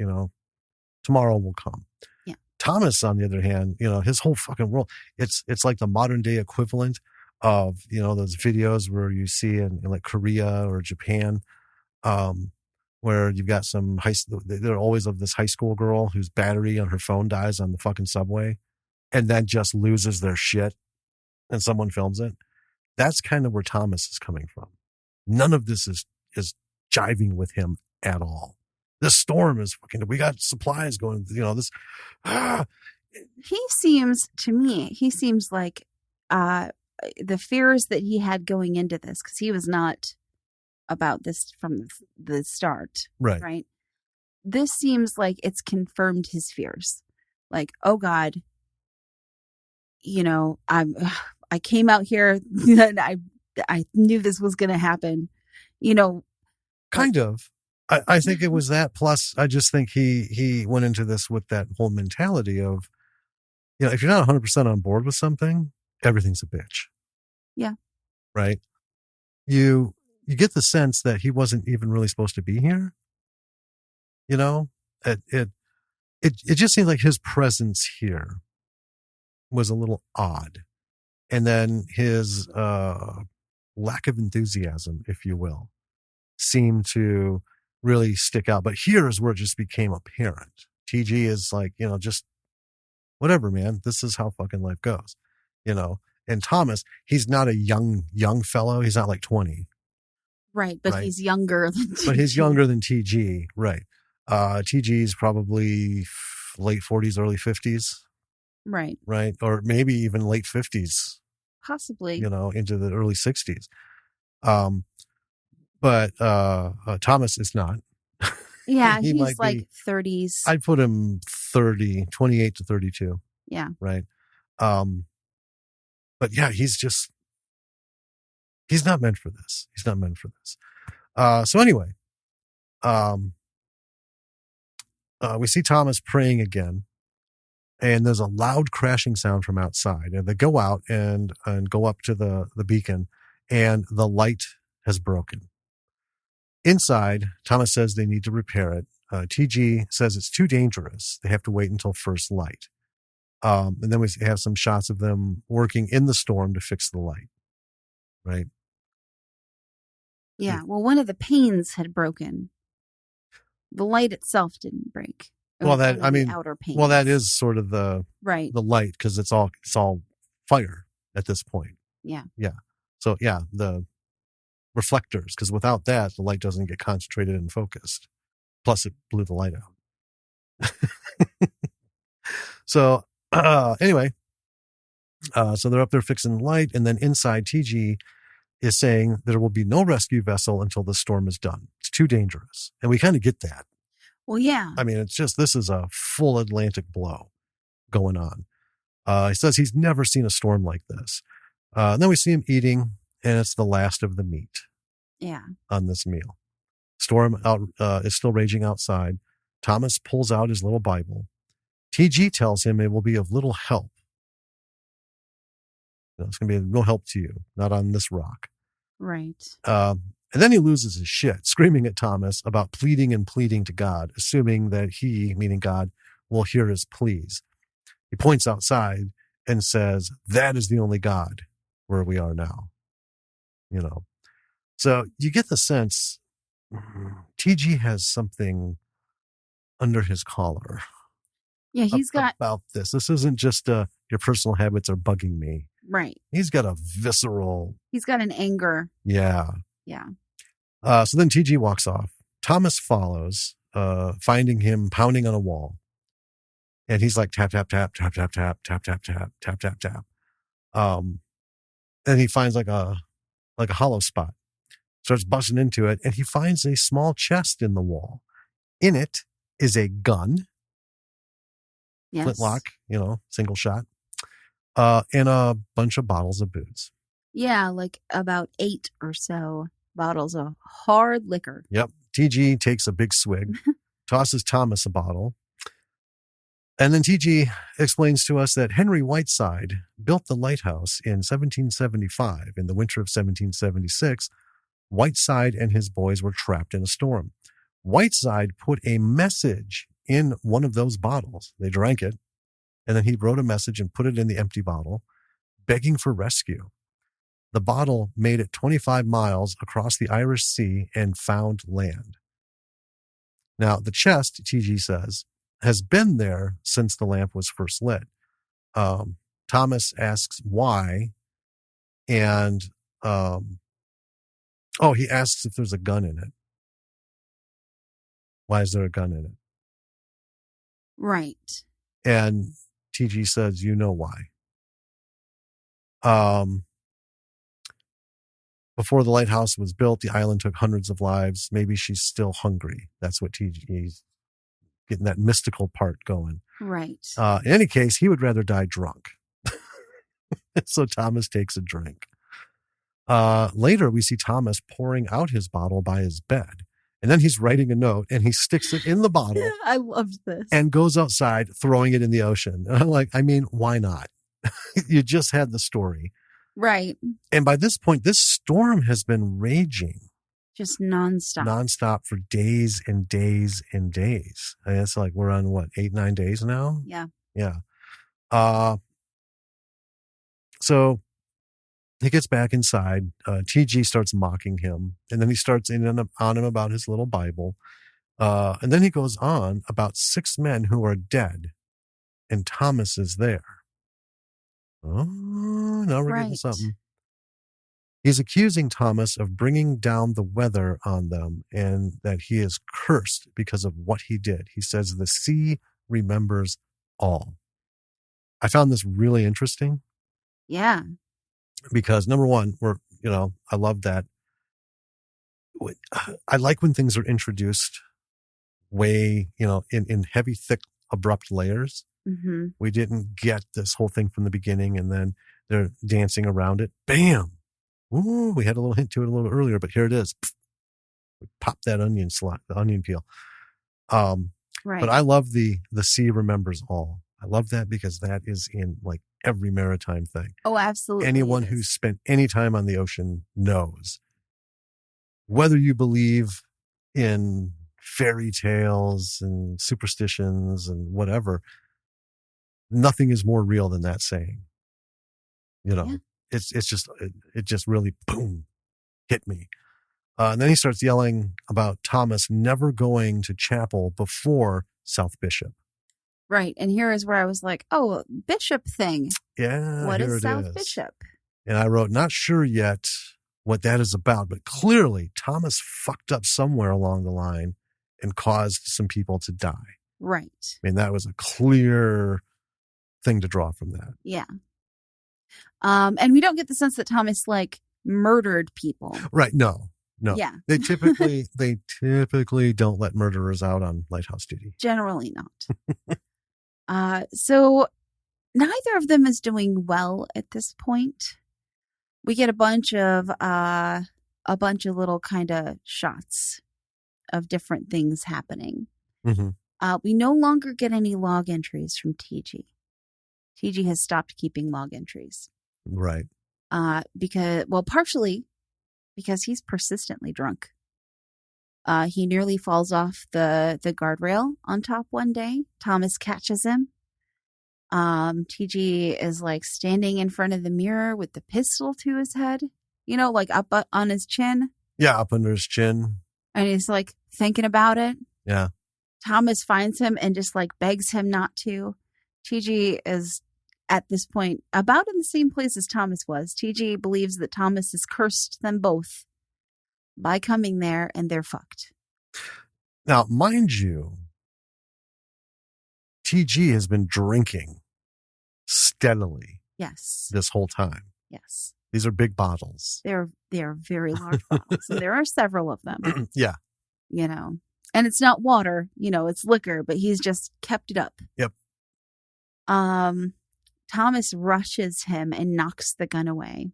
B: tomorrow will come.
A: Yeah.
B: Thomas, on the other hand, his whole fucking world, it's like the modern day equivalent of, those videos where you see in like Korea or Japan, where you've got they're always of this high school girl whose battery on her phone dies on the fucking subway and then just loses their shit and someone films it. That's kind of where Thomas is coming from. None of this is jiving with him at all. This storm is fucking, we got supplies going, this.
A: He seems like the fears that he had going into this, because he was not about this from the start. Right. This seems like it's confirmed his fears. Like, oh God, I came out here and I knew this was going to happen,
B: Kind of. I think it was that. Plus, I just think he went into this with that whole mentality of, if you're not 100% on board with something, everything's a bitch.
A: Yeah.
B: Right. You get the sense that he wasn't even really supposed to be here. It just seems like his presence here was a little odd. And then his lack of enthusiasm, if you will, seem to really stick out. But here is where it just became apparent. TG is like, just whatever, man. This is how fucking life goes, And Thomas, he's not a young fellow. He's not like 20.
A: Right, but he's younger than TG.
B: But he's younger than TG, right. TG's probably late 40s, early 50s.
A: Right.
B: Right, or maybe even late 50s.
A: Possibly.
B: Into the early 60s. But Thomas is not.
A: Yeah, he's like 30s.
B: I'd put him 28 to 32.
A: Yeah.
B: Right. But yeah, he's not meant for this. He's not meant for this. So anyway, we see Thomas praying again, and there's a loud crashing sound from outside. And they go out and go up to the beacon, and the light has broken. Inside, Thomas says they need to repair it. TG says it's too dangerous. They have to wait until first light. And then we have some shots of them working in the storm to fix the light. Right?
A: Yeah. Well, one of the panes had broken. The light itself didn't break.
B: Well, the
A: outer panes.
B: Well, that is sort of the light, because it's all fire at this point.
A: Yeah.
B: Yeah. So yeah, the reflectors, because without that, the light doesn't get concentrated and focused. Plus, it blew the light out. So anyway, so they're up there fixing the light, and then inside, TG is saying there will be no rescue vessel until the storm is done. It's too dangerous, and we kind of get that.
A: Well, yeah.
B: I mean, it's just, this is a full Atlantic blow going on. He says he's never seen a storm like this. And then we see him eating, and it's the last of the meat.
A: Yeah.
B: On this meal. Storm is still raging outside. Thomas pulls out his little Bible. TG tells him it will be of little help. It's going to be no help to you, not on this rock.
A: Right.
B: And then he loses his shit, screaming at Thomas about pleading and pleading to God, assuming that he, meaning God, will hear his pleas. He points outside and says, that is the only God where we are now. So you get the sense TG has something under his collar.
A: Yeah, he's got
B: about this. This isn't just your personal habits are bugging me.
A: Right.
B: He's got a visceral.
A: He's got an anger.
B: Yeah.
A: Yeah.
B: So then TG walks off. Thomas follows, finding him pounding on a wall. And he's like, tap, tap, tap, tap, tap, tap, tap, tap, tap, tap, tap, tap. And he finds like a hollow spot. Starts busting into it, and he finds a small chest in the wall. In it is a gun. Yes. Flintlock, single shot. And a bunch of bottles of booze.
A: Yeah, like about 8 or so bottles of hard liquor.
B: Yep. TG takes a big swig, tosses Thomas a bottle. And then TG explains to us that Henry Whiteside built the Lighthouse in 1775. In the winter of 1776, Whiteside and his boys were trapped in a storm. Whiteside put a message in one of those bottles. They drank it, and then he wrote a message and put it in the empty bottle, begging for rescue. The bottle made it 25 miles across the Irish Sea and found land. Now, the chest, TG says, has been there since the lamp was first lit. Thomas asks why, and he asks if there's a gun in it. Why is there a gun in it?
A: Right.
B: And TG says, you know why. Before the lighthouse was built, the island took hundreds of lives. Maybe she's still hungry. That's what TG's getting, that mystical part going.
A: Right.
B: In any case, he would rather die drunk. So Thomas takes a drink. Later, we see Thomas pouring out his bottle by his bed. And then he's writing a note, and he sticks it in the bottle.
A: I loved this.
B: And goes outside, throwing it in the ocean. And I'm like, why not? You just had the story.
A: Right.
B: And by this point, this storm has been raging.
A: Just nonstop.
B: Nonstop for days and days and days. And it's like we're on, 8-9 days now?
A: Yeah.
B: Yeah. So he gets back inside. TG starts mocking him, and then he starts in on him about his little Bible. And then he goes on about 6 men who are dead, and Thomas is there. Oh, now we're getting something. He's accusing Thomas of bringing down the weather on them and that he is cursed because of what he did. He says the sea remembers all. I found this really interesting.
A: Yeah.
B: Because number one, I love that. I like when things are introduced way, in heavy, thick, abrupt layers.
A: Mm-hmm.
B: We didn't get this whole thing from the beginning and then they're dancing around it. Bam! Ooh, we had a little hint to it a little earlier, but here it is. Pop that the onion peel.
A: Right.
B: But I love the sea remembers all. I love that because that is in like every maritime thing.
A: Oh, absolutely.
B: Anyone who's spent any time on the ocean knows. Whether you believe in fairy tales and superstitions and whatever, nothing is more real than that saying. Yeah. It just really boom hit me. And then he starts yelling about Thomas never going to chapel before South Bishop.
A: Right. And here is where I was like, oh, Bishop thing.
B: Yeah.
A: What is South Bishop?
B: And I wrote, not sure yet what that is about, but clearly Thomas fucked up somewhere along the line and caused some people to die.
A: Right.
B: I mean, that was a clear thing to draw from that.
A: Yeah. And we don't get the sense that Thomas murdered people.
B: Right. No.
A: Yeah.
B: They typically don't let murderers out on lighthouse duty.
A: Generally not. So neither of them is doing well at this point. We get a bunch of little kind of shots of different things happening.
B: Mm-hmm.
A: We no longer get any log entries from TG. TG has stopped keeping log entries.
B: Right.
A: Partially because he's persistently drunk. He nearly falls off the guardrail on top one day. Thomas catches him. TG is standing in front of the mirror with the pistol to his head, up on his chin.
B: Yeah, up under his chin.
A: And he's thinking about it.
B: Yeah.
A: Thomas finds him and just begs him not to. TG is at this point about in the same place as Thomas was. TG believes that Thomas has cursed them both by coming there, and they're fucked.
B: Now, mind you, TG has been drinking steadily.
A: Yes.
B: This whole time.
A: Yes.
B: These are big bottles.
A: They are very large bottles, and there are several of them.
B: Yeah.
A: And it's not water, it's liquor, but he's just kept it up.
B: Yep.
A: Thomas rushes him and knocks the gun away.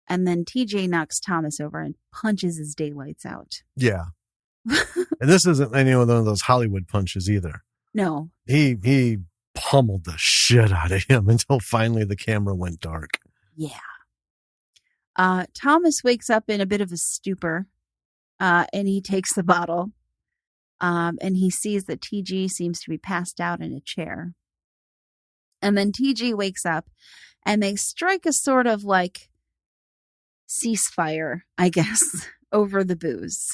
A: And then TJ knocks Thomas over and punches his daylights out.
B: Yeah. And this isn't any one of those Hollywood punches either.
A: No.
B: He pummeled the shit out of him until finally the camera went dark.
A: Yeah. Thomas wakes up in a bit of a stupor, and he takes the bottle, and he sees that TG seems to be passed out in a chair. And then TG wakes up, and they strike a sort of ceasefire, I guess, over the booze.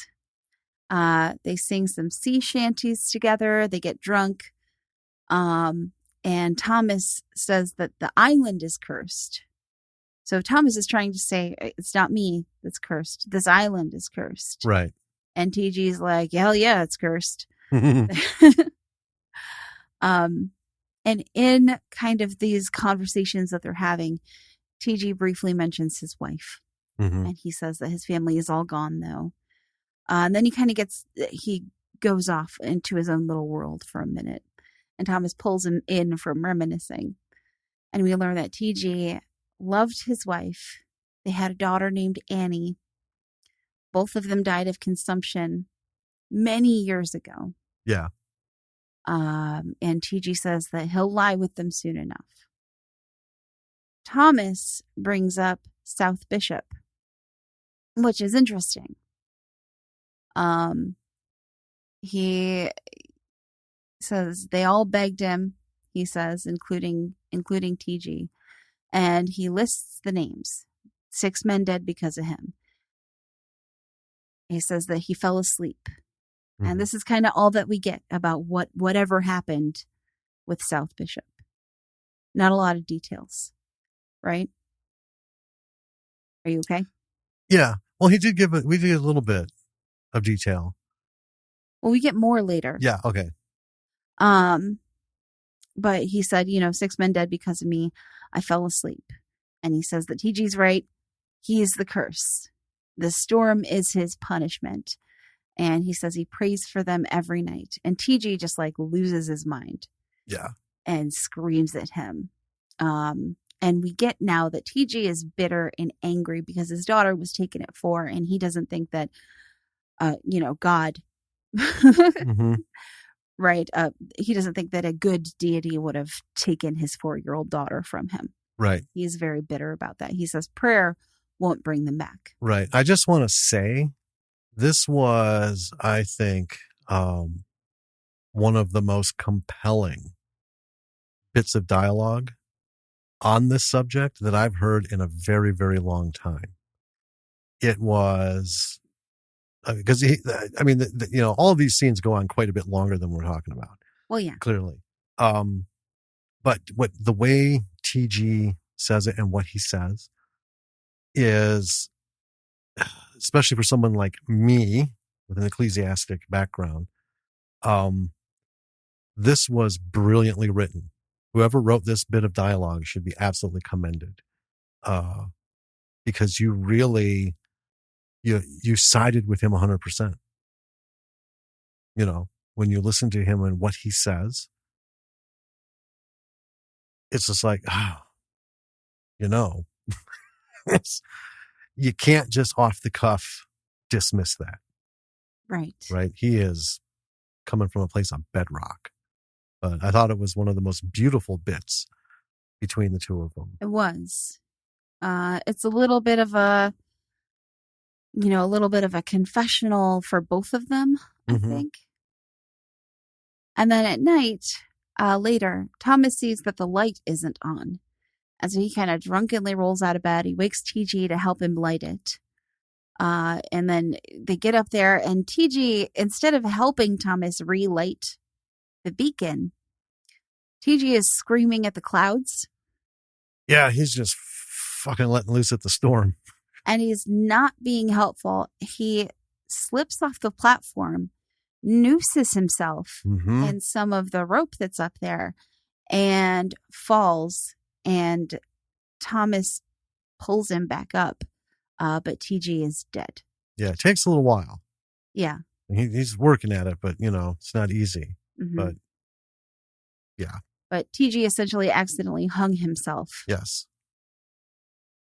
A: They sing some sea shanties together. They get drunk. And Thomas says that the island is cursed. So Thomas is trying to say, it's not me that's cursed. This island is cursed.
B: Right.
A: And TG's like, hell yeah, it's cursed. And in kind of these conversations that they're having, TG briefly mentions his wife.
B: Mm-hmm.
A: And he says that his family is all gone, though. And then he goes off into his own little world for a minute. And Thomas pulls him in from reminiscing. And we learn that TG loved his wife. They had a daughter named Annie. Both of them died of consumption many years ago.
B: Yeah.
A: And TG says that he'll lie with them soon enough. Thomas brings up South Bishop, which is interesting. He says they all begged him, he says, including TG, and he lists the names. 6 men dead because of him. He says that he fell asleep. Mm-hmm. And this is kind of all that we get about whatever happened with South Bishop. Not a lot of details, right? Are you okay?
B: Yeah. Well, we did give a little bit of detail.
A: Well, we get more later.
B: Yeah. Okay.
A: But he said, 6 men dead because of me. I fell asleep. And he says that TG's right. He is the curse. The storm is his punishment. And he says he prays for them every night. And TG just loses his mind.
B: Yeah.
A: And screams at him. And we get now that TG is bitter and angry because his daughter was taken at 4 and he doesn't think that, God, mm-hmm. Right. He doesn't think that a good deity would have taken his 4-year-old daughter from him.
B: Right.
A: He is very bitter about that. He says prayer won't bring them back.
B: Right. I just want to say this was, I think, one of the most compelling bits of dialogue on this subject that I've heard in a very, very long time. It was because all of these scenes go on quite a bit longer than we're talking about.
A: Well, yeah,
B: clearly. But the way TG says it and what he says is, especially for someone like me with an ecclesiastic background, this was brilliantly written. Whoever wrote this bit of dialogue should be absolutely commended, because you really you sided with him 100%. When you listen to him and what he says, it's just you can't just off the cuff dismiss that.
A: Right.
B: Right. He is coming from a place of bedrock. But I thought it was one of the most beautiful bits between the two of them.
A: It was. It's a little bit of a confessional for both of them, I mm-hmm. think. And then at night, later, Thomas sees that the light isn't on. And so he kind of drunkenly rolls out of bed. He wakes TG to help him light it. And then they get up there, and TG, instead of helping Thomas relight the beacon, TG is screaming at the clouds.
B: Yeah, he's just fucking letting loose at the storm.
A: And he's not being helpful. He slips off the platform, nooses himself mm-hmm. in some of the rope that's up there, and falls. And Thomas pulls him back up, but TG is dead.
B: Yeah, it takes a little while.
A: Yeah.
B: He's working at it, but, it's not easy. Mm-hmm. But, yeah.
A: But TG essentially accidentally hung himself.
B: Yes.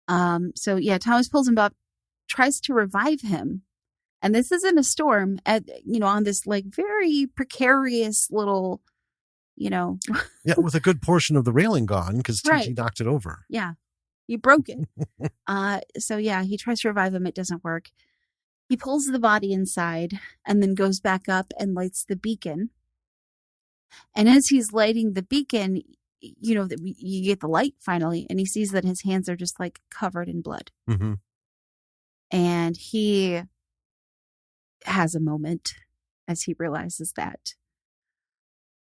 A: So, yeah, Thomas pulls him up, tries to revive him. And this is in a storm on this very precarious little, Yeah,
B: with a good portion of the railing gone because TG right. knocked it over.
A: Yeah, he broke it. So, yeah, he tries to revive him. It doesn't work. He pulls the body inside and then goes back up and lights the beacon. And as he's lighting the beacon, you get the light finally, and he sees that his hands are just covered in blood. Mm-hmm. And he has a moment as he realizes that.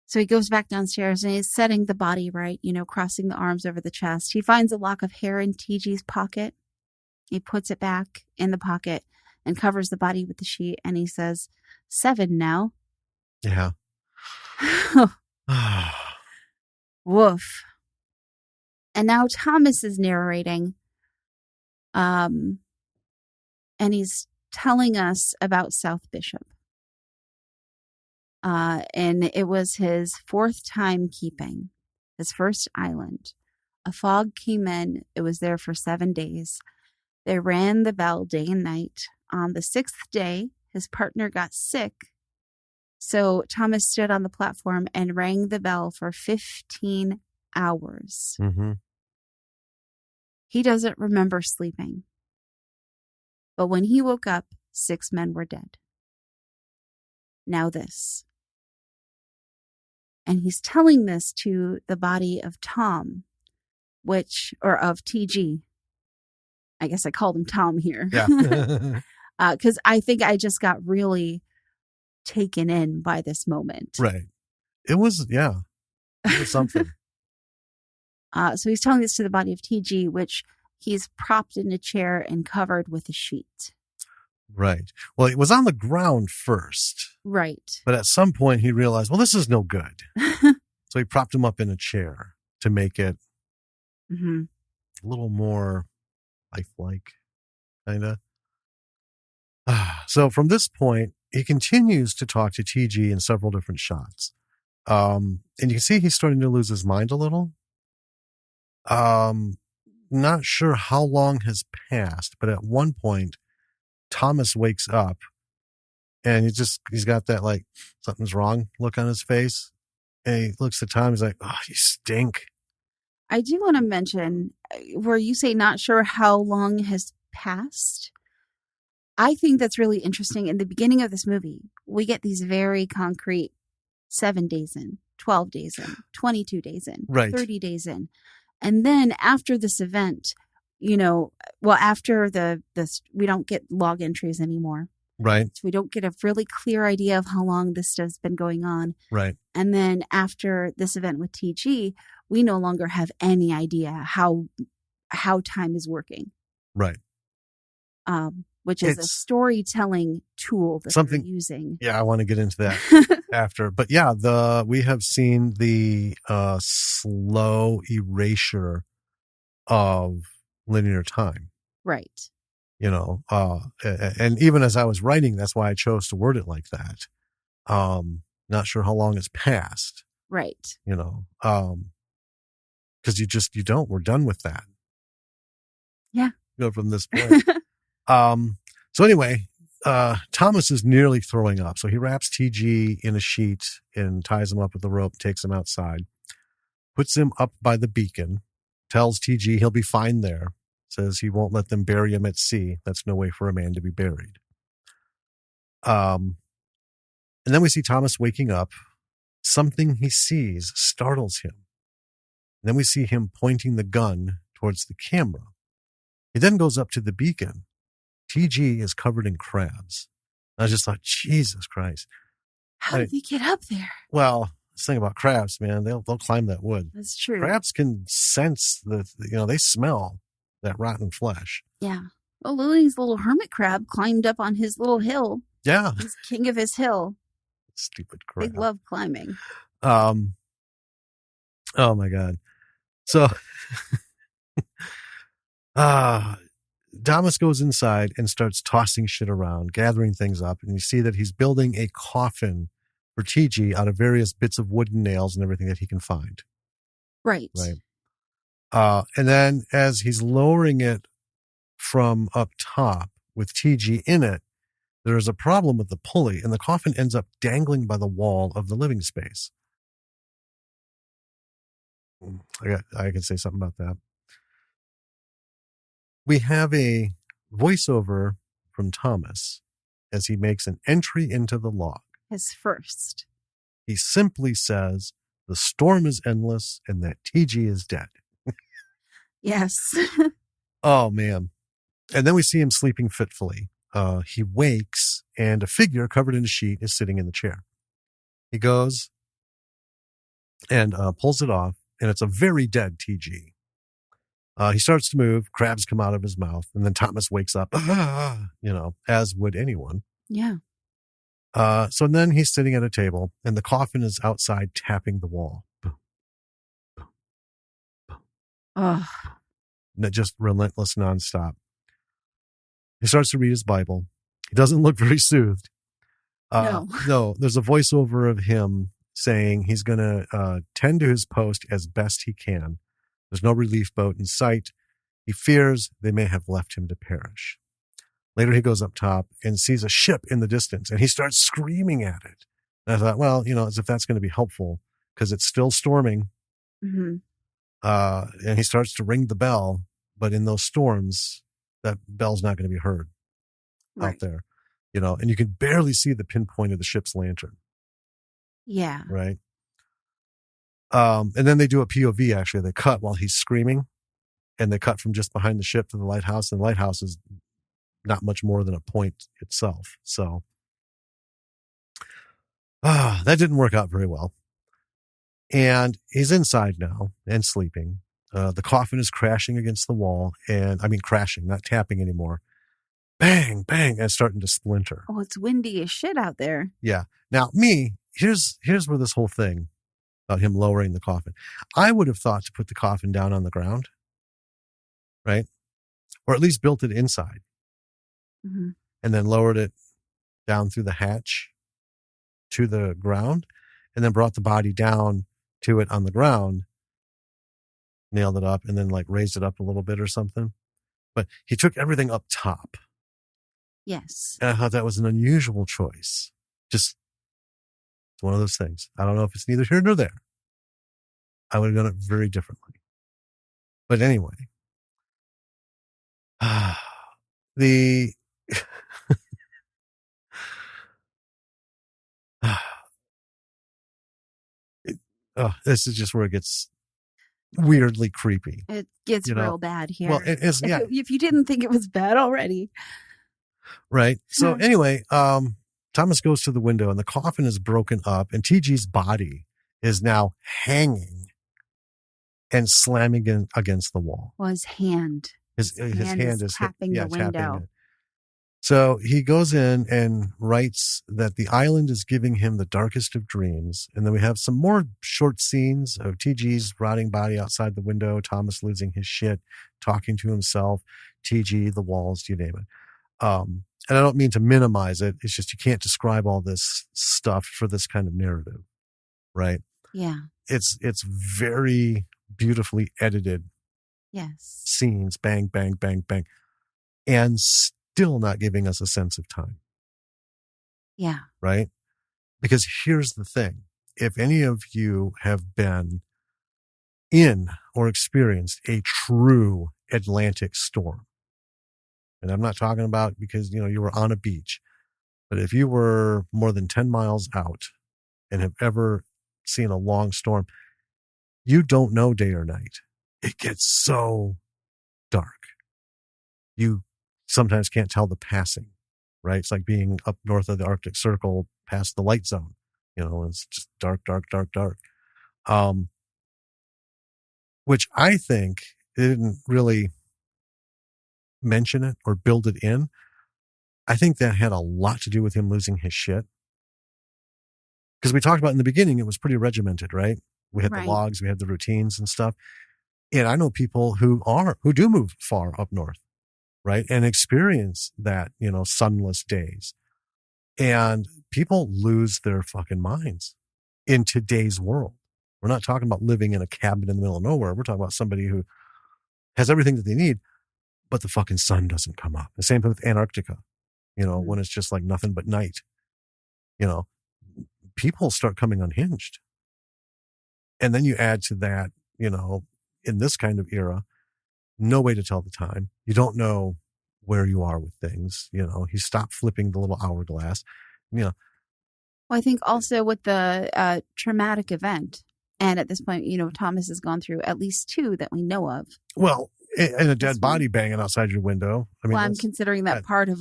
A: So he goes back downstairs and he's setting the body right, crossing the arms over the chest. He finds a lock of hair in TG's pocket. He puts it back in the pocket and covers the body with the sheet. And he says, 7 now.
B: Yeah.
A: Woof. And now Thomas is narrating. And he's telling us about South Bishop. And it was his 4th time keeping, his first island. A fog came in. It was there for 7 days. They ran the bell day and night. On the 6th day, his partner got sick. So Thomas stood on the platform and rang the bell for 15 hours. Mm-hmm. He doesn't remember sleeping. But when he woke up, 6 men were dead. Now this. And he's telling this to the body of Tom, of TG. I guess I called him Tom here.
B: Yeah.
A: Because I think I just got really taken in by this moment.
B: Right. It was something.
A: So he's telling this to the body of TG, which he's propped in a chair and covered with a sheet.
B: Right. Well, it was on the ground first.
A: Right.
B: But at some point he realized, well, this is no good. So he propped him up in a chair to make it a little more lifelike, kind of. So from this point, he continues to talk to TG in several different shots. And you can see he's starting to lose his mind a little. Not sure how long has passed, but at one point, Thomas wakes up and he's got that like something's wrong look on his face. And he looks at Tom, he's like, oh, you stink.
A: I do want to mention where you say not sure how long has passed. I think that's really interesting. In the beginning of this movie, we get these very concrete 7 days in, 12 days in, 22 days in,
B: right.
A: 30 days in. And then after this event, after we don't get log entries anymore.
B: Right.
A: So we don't get a really clear idea of how long this has been going on.
B: Right.
A: And then after this event with TG, we no longer have any idea how time is working.
B: Right.
A: Which is a storytelling tool that they're using.
B: Yeah, I want to get into that after. But yeah, we have seen the slow erasure of linear time.
A: Right.
B: And even as I was writing, that's why I chose to word it like that. Not sure how long has passed.
A: Right.
B: Because we're done with that.
A: Yeah.
B: From this point. So anyway, Thomas is nearly throwing up. So he wraps TG in a sheet and ties him up with a rope, takes him outside, puts him up by the beacon, tells TG he'll be fine there, says he won't let them bury him at sea. That's no way for a man to be buried. And then we see Thomas waking up. Something he sees startles him. And then we see him pointing the gun towards the camera. He then goes up to the beacon. TG is covered in crabs. I just thought, Jesus Christ.
A: How did they get up there?
B: Well, this thing about crabs, man, they'll climb that wood.
A: That's true.
B: Crabs can sense they smell that rotten flesh.
A: Yeah. Well, Lily's little hermit crab climbed up on his little hill.
B: Yeah.
A: He's king of his hill.
B: Stupid crab.
A: They love climbing.
B: Oh my God. So, Thomas goes inside and starts tossing shit around, gathering things up. And you see that he's building a coffin for TG out of various bits of wood and nails and everything that he can find.
A: Right.
B: And then as he's lowering it from up top with TG in it, there is a problem with the pulley and the coffin ends up dangling by the wall of the living space. I can say something about that. We have a voiceover from Thomas as he makes an entry into the log.
A: His first.
B: He simply says, the storm is endless and that TG is dead.
A: Yes.
B: Oh, man. And then we see him sleeping fitfully. He wakes and a figure covered in a sheet is sitting in the chair. He goes and pulls it off, and it's a very dead TG. He starts to move, crabs come out of his mouth, and then Thomas wakes up, as would anyone.
A: Yeah.
B: So then he's sitting at a table, and the coffin is outside tapping the wall. Boom, boom, boom.
A: Oh.
B: Just relentless nonstop. He starts to read his Bible. He doesn't look very soothed. No, there's a voiceover of him saying he's going to tend to his post as best he can. There's no relief boat in sight. He fears they may have left him to perish. Later, he goes up top and sees a ship in the distance, and he starts screaming at it. And I thought, well, as if that's going to be helpful, because it's still storming.
A: Mm-hmm.
B: And he starts to ring the bell, but in those storms, that bell's not going to be heard out there, and you can barely see the pinpoint of the ship's lantern.
A: Yeah.
B: Right. And then they do a POV, actually. They cut while he's screaming. And they cut from just behind the ship to the lighthouse, and the lighthouse is not much more than a point itself. So that didn't work out very well. And he's inside now and sleeping. The coffin is crashing against the wall, and I mean crashing, not tapping anymore. Bang, bang, and it's starting to splinter.
A: Oh, it's windy as shit out there.
B: Yeah. Now, here's where this whole thing about him lowering the coffin. I would have thought to put the coffin down on the ground, right? Or at least built it inside.
A: Mm-hmm.
B: And then lowered it down through the hatch to the ground, and then brought the body down to it on the ground, nailed it up, and then like raised it up a little bit or something. But he took everything up top.
A: Yes.
B: And I thought that was an unusual choice. Just, it's one of those things. I don't know if it's neither here nor there. I would have done it very differently. But anyway, the this is just where it gets weirdly creepy.
A: It gets real bad here.
B: Well, it is. Yeah.
A: If you didn't think it was bad already.
B: Right. So anyway, Thomas goes to the window, and the coffin is broken up, and TG's body is now hanging and slamming against the wall.
A: Well, his hand.
B: His hand is
A: tapping the window.
B: So he goes in and writes that the island is giving him the darkest of dreams. And then we have some more short scenes of TG's rotting body outside the window, Thomas losing his shit, talking to himself, TG, the walls, you name it. And I don't mean to minimize it. It's just you can't describe all this stuff for this kind of narrative, right?
A: Yeah.
B: It's very beautifully edited.
A: Yes.
B: Scenes, bang, bang, bang, bang. And still not giving us a sense of time.
A: Yeah.
B: Right? Because here's the thing. If any of you have been in or experienced a true Atlantic storm, and I'm not talking about because, you were on a beach, but if you were more than 10 miles out and have ever seen a long storm, you don't know day or night. It gets so dark. You sometimes can't tell the passing, right? It's like being up north of the Arctic Circle past the light zone. It's just dark, dark, dark, dark. Which I think they didn't really mention it or build it in. I think that had a lot to do with him losing his shit. Because we talked about in the beginning, it was pretty regimented, right? We had the logs, we had the routines and stuff. And I know people who do move far up north, right? And experience that, sunless days. And people lose their fucking minds in today's world. We're not talking about living in a cabin in the middle of nowhere. We're talking about somebody who has everything that they need, but the fucking sun doesn't come up. The same thing with Antarctica, when it's just like nothing but night. People start coming unhinged. And then you add to that, in this kind of era, no way to tell the time. You don't know where you are with things. You stop flipping the little hourglass.
A: Well, I think also with the traumatic event, and at this point, Thomas has gone through at least 2 that we know of.
B: Well, and a dead body banging outside your window. I mean,
A: I'm considering that part of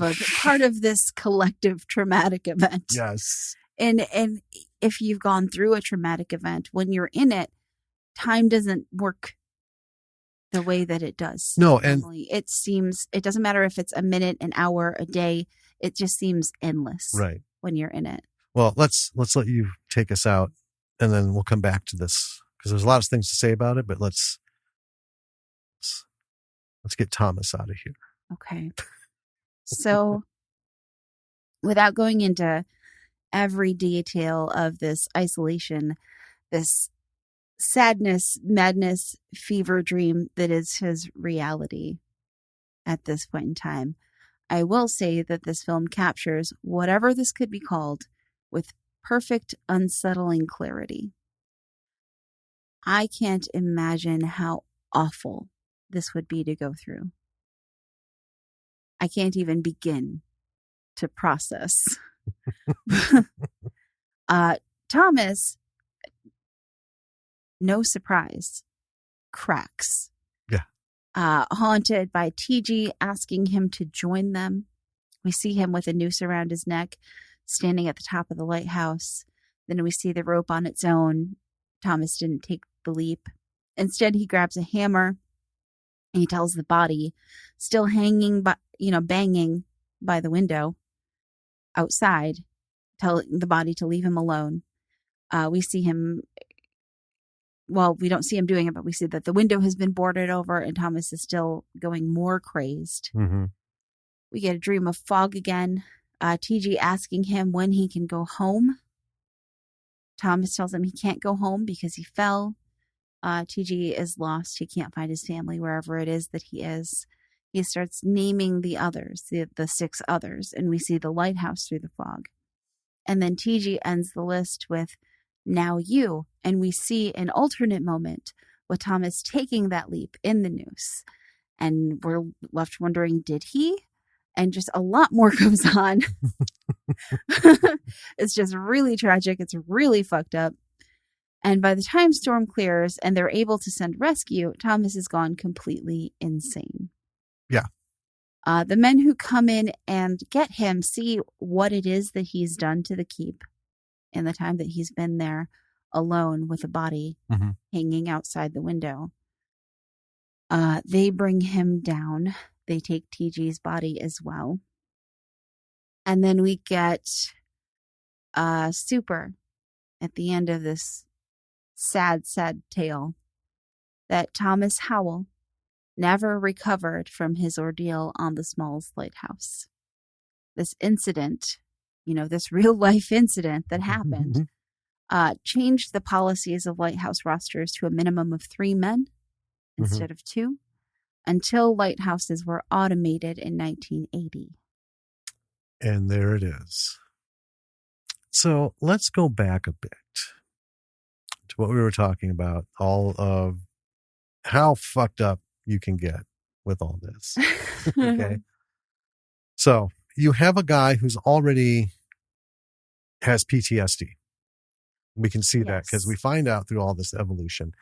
A: this collective traumatic event.
B: Yes.
A: And if you've gone through a traumatic event, when you're in it, time doesn't work the way that it does.
B: No,
A: normally. And it doesn't matter if it's a minute, an hour, a day. It just seems endless.
B: Right.
A: When you're in it.
B: Well, let's let you take us out, and then we'll come back to this because there's a lot of things to say about it. But let's get Thomas out of here.
A: Okay. So, without going into every detail of this isolation, this sadness, madness, fever dream that is his reality at this point in time, I will say that this film captures whatever this could be called with perfect, unsettling clarity. I can't imagine how awful this would be to go through. I can't even begin to process. Thomas, no surprise, cracks.
B: Yeah.
A: haunted by TG asking him to join them. We see him with a noose around his neck, standing at the top of the lighthouse. Then we see the rope on its own. Thomas didn't take the leap. Instead, he grabs a hammer and he tells the body, still hanging, banging by the window outside, telling the body to leave him alone. We see him, well, we don't see him doing it, but we see that the window has been boarded over and Thomas is still going more crazed.
B: Mm-hmm.
A: We get a dream of fog again. TG asking him when he can go home. Thomas tells him he can't go home because he fell. TG is lost. He can't find his family wherever it is that he is. He starts naming the others, the 6 others, and we see the lighthouse through the fog. And then TG ends the list with, now you. And we see an alternate moment with Thomas taking that leap in the noose. And we're left wondering, did he? And just a lot more goes on. It's just really tragic. It's really fucked up. And by the time storm clears and they're able to send rescue, Thomas is gone completely insane.
B: Yeah.
A: The men who come in and get him see what it is that he's done to the keep in the time that he's been there alone with a body hanging outside the window. They bring him down. They take TG's body as well. And then we get Super at the end of this sad, sad tale that Thomas Howell never recovered from his ordeal on the Smalls Lighthouse. This incident, this real life incident that happened, changed the policies of lighthouse rosters to a minimum of 3 men instead of 2, until lighthouses were automated in 1980.
B: And there it is. So let's go back a bit to what we were talking about, all of how fucked up you can get with all this. Okay. So you have a guy who's already has PTSD. We can see that because we find out through all this evolution.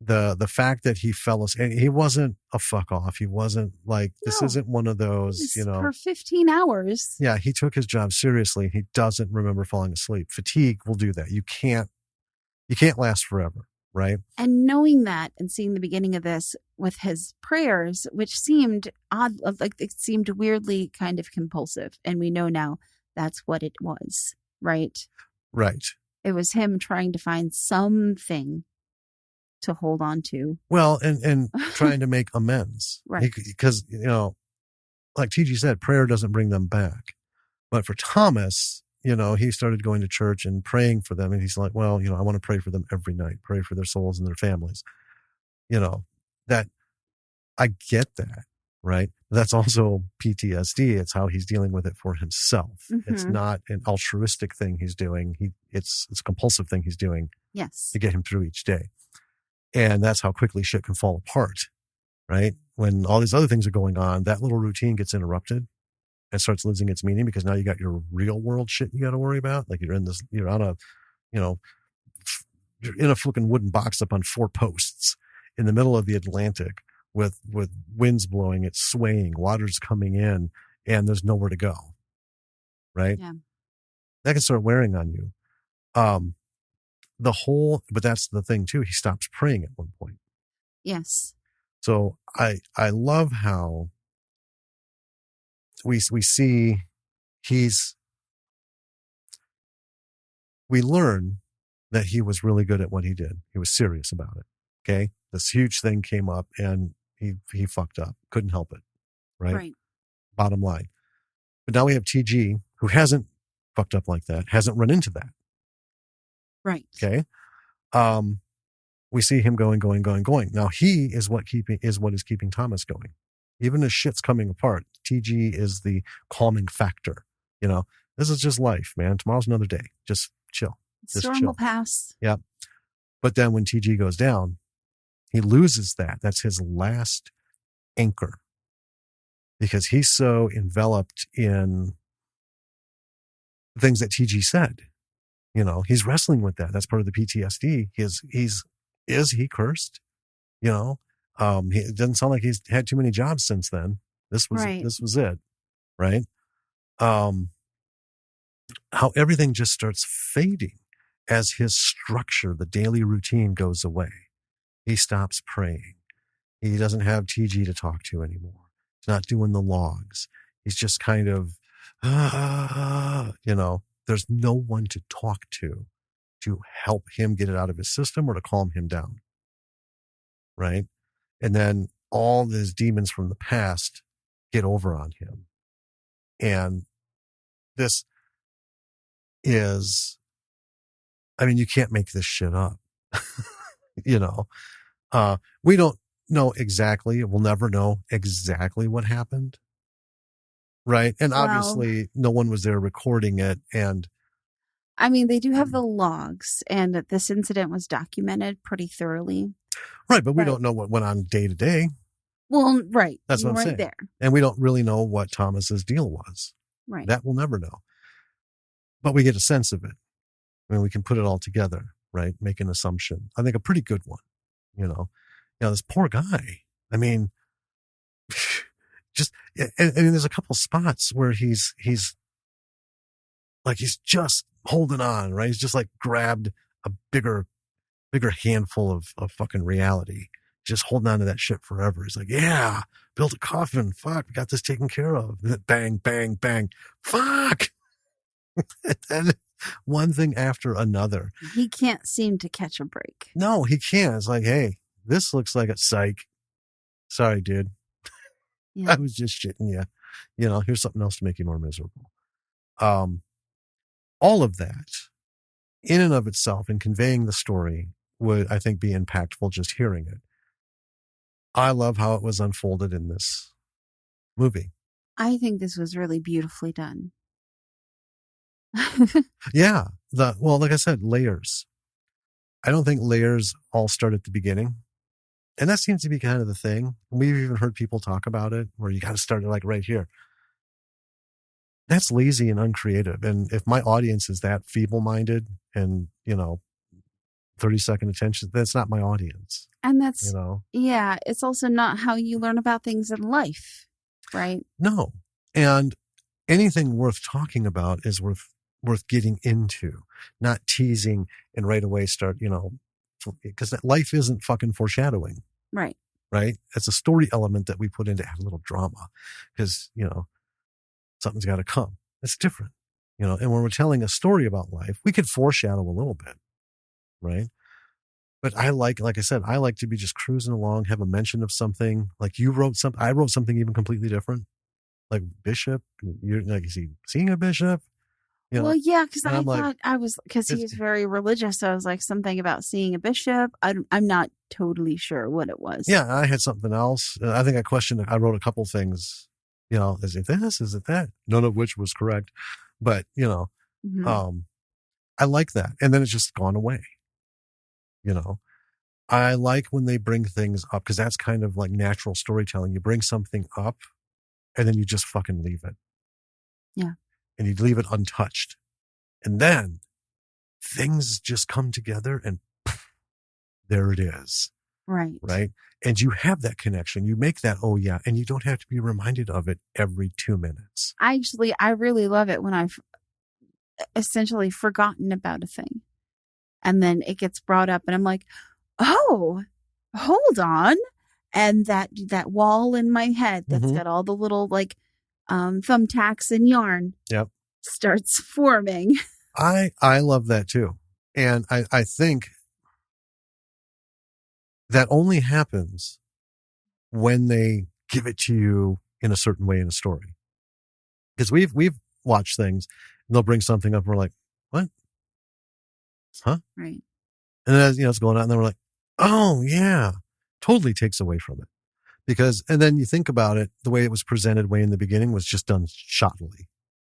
B: The fact that he fell asleep, and he wasn't a fuck off. He wasn't like, this isn't one of those,
A: for 15 hours.
B: Yeah. He took his job seriously. He doesn't remember falling asleep. Fatigue will do that. You can't last forever. Right.
A: And knowing that and seeing the beginning of this with his prayers, which seemed odd, like it seemed weirdly kind of compulsive. And we know now that's what it was. Right.
B: Right.
A: It was him trying to find something to hold on to.
B: Well, and trying to make amends.
A: Right.
B: Because, like TG said, prayer doesn't bring them back. But for Thomas, he started going to church and praying for them. And he's like, well, I want to pray for them every night, pray for their souls and their families. That I get that. Right. That's also PTSD. It's how he's dealing with it for himself. It's not an altruistic thing he's doing. It's a compulsive thing he's doing.
A: Yes.
B: To get him through each day. And that's how quickly shit can fall apart. Right. When all these other things are going on, that little routine gets interrupted and starts losing its meaning because now you got your real world shit you got to worry about. Like you're on a, you're in a fucking wooden box up on 4 posts in the middle of the Atlantic with winds blowing, it's swaying, water's coming in, and there's nowhere to go. Right.
A: Yeah.
B: That can start wearing on you. But that's the thing too. He stops praying at one point.
A: Yes.
B: So I love how we see we learn that he was really good at what he did. He was serious about it. Okay. This huge thing came up and he fucked up. Couldn't help it. Right. Bottom line. But now we have TG who hasn't fucked up like that, hasn't run into that.
A: Right.
B: Okay. We see him going. Now he is what is keeping Thomas going. Even as shit's coming apart, TG is the factor. This is just life, man. Tomorrow's another day. Just chill.
A: Storm will pass.
B: Yeah. But then when TG goes down, he loses that. That's his last anchor. Because he's so enveloped in things that TG said. He's wrestling with that. That's part of the PTSD. Is he cursed? It doesn't sound like he's had too many jobs since then. This was it, right? How everything just starts fading as his structure, the daily routine, goes away. He stops praying. He doesn't have TG to talk to anymore. He's not doing the logs. He's just kind of, there's no one to talk to help him get it out of his system or to calm him down. Right? And then all these demons from the past get over on him. And this is, you can't make this shit up. We don't know exactly, we'll never know exactly what happened. Right. And obviously no one was there recording it. And
A: they do have the logs, and that this incident was documented pretty thoroughly.
B: Right. But we don't know what went on day to day.
A: Well, right.
B: That's what I'm saying.
A: There.
B: And we don't really know what Thomas's deal was.
A: Right.
B: That we'll never know. But we get a sense of it. We can put it all together, right? Make an assumption. I think a pretty good one, this poor guy. Just, and there's a couple spots where he's just holding on, right? He's just like grabbed a bigger handful of fucking reality, just holding on to that shit forever. He's like, yeah, built a coffin. Fuck, we got this taken care of. Bang, bang, bang. Fuck. And one thing after another.
A: He can't seem to catch a break.
B: No, he can't. It's like, hey, this looks like a psych. Sorry, dude. Yeah. I was just shitting you. Here's something else to make you more miserable. All of that, in and of itself, in conveying the story, would, I think, be impactful just hearing it. I love how it was unfolded in this movie.
A: I think this was really beautifully done.
B: Yeah. Like I said, layers. I don't think layers all start at the beginning. And that seems to be kind of the thing. We've even heard people talk about it, where you got to start it like right here. That's lazy and uncreative. And if my audience is that feeble-minded and, 30-second attention, that's not my audience.
A: And that's, it's also not how you learn about things in life, right?
B: No. And anything worth talking about is worth getting into, not teasing and right away start, because life isn't fucking foreshadowing.
A: Right.
B: Right. It's a story element that we put in to add a little drama because, something's got to come. It's different, and when we're telling a story about life, we could foreshadow a little bit. Right. But I like I said, I like to be just cruising along, have a mention of something like you wrote something. I wrote something even completely different, like bishop. You're like, is he seeing a bishop?
A: Well, yeah, because I thought because he was very religious. So I was like something about seeing a bishop. I'm not totally sure what it was.
B: Yeah, I had something else. I think I wrote a couple things, is it this? Is it that? None of which was correct. But, I like that. And then it's just gone away. I like when they bring things up because that's kind of like natural storytelling. You bring something up and then you just fucking leave it.
A: Yeah.
B: And you leave it untouched. And then things just come together and poof, there it is.
A: Right.
B: Right. And you have that connection. You make that, oh yeah. And you don't have to be reminded of it every 2 minutes.
A: I really love it when I've essentially forgotten about a thing. And then it gets brought up and I'm like, oh, hold on. And that wall in my head that's got all the little thumbtacks and yarn starts forming.
B: I love that too. And I think that only happens when they give it to you in a certain way in a story. Because we've watched things and they'll bring something up and we're like, what? Huh?
A: Right.
B: And then, it's going on and then we're like, oh yeah, totally takes away from it. And then you think about it, the way it was presented way in the beginning was just done shoddily.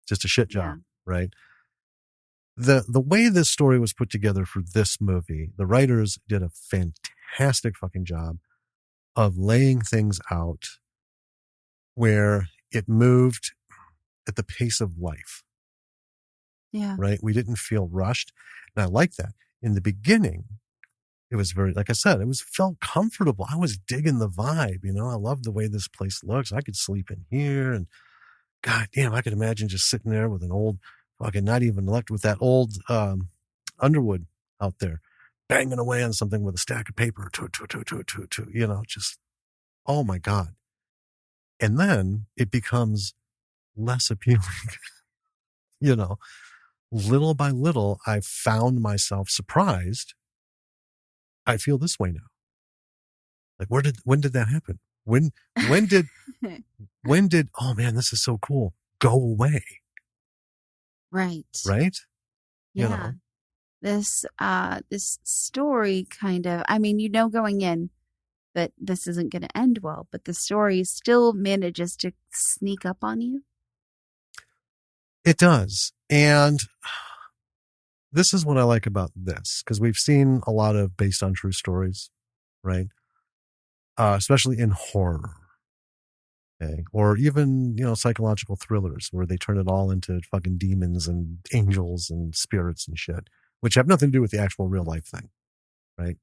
B: Just a shit job, right? The way this story was put together for this movie, the writers did a fantastic fucking job of laying things out where it moved at the pace of life.
A: Yeah.
B: Right? We didn't feel rushed. And I like that. In the beginning, It was very, like I said, felt comfortable. I was digging the vibe, I love the way this place looks. I could sleep in here, and God damn, I could imagine just sitting there with an old fucking, not even electric, with that old Underwood out there, banging away on something with a stack of paper, just, oh my God. And then it becomes less appealing. Little by little, I found myself surprised. I feel this way now. Like, when did that happen? When did, oh man, this is so cool, go away?
A: Right.
B: Yeah.
A: This story kind of, going in that this isn't going to end well, but the story still manages to sneak up on you.
B: It does. And this is what I like about this, because we've seen a lot of based on true stories, right? Especially in horror. Okay. Or even, psychological thrillers where they turn it all into fucking demons and angels and spirits and shit, which have nothing to do with the actual real life thing. Right.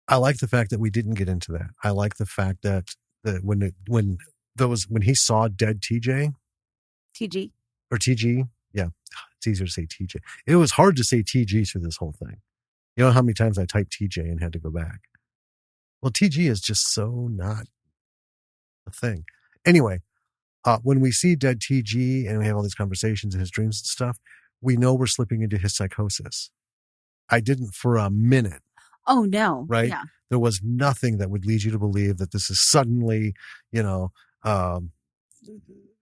B: I like the fact that we didn't get into that. I like the fact that when he saw dead TG, yeah, it's easier to say TJ. It was hard to say TG through this whole thing. You know how many times I typed TJ and had to go back? Well, TG is just so not a thing. Anyway, when we see dead TG and we have all these conversations in his dreams and stuff, we know we're slipping into his psychosis. I didn't for a minute.
A: Oh, no.
B: Right?
A: Yeah.
B: There was nothing that would lead you to believe that this is suddenly,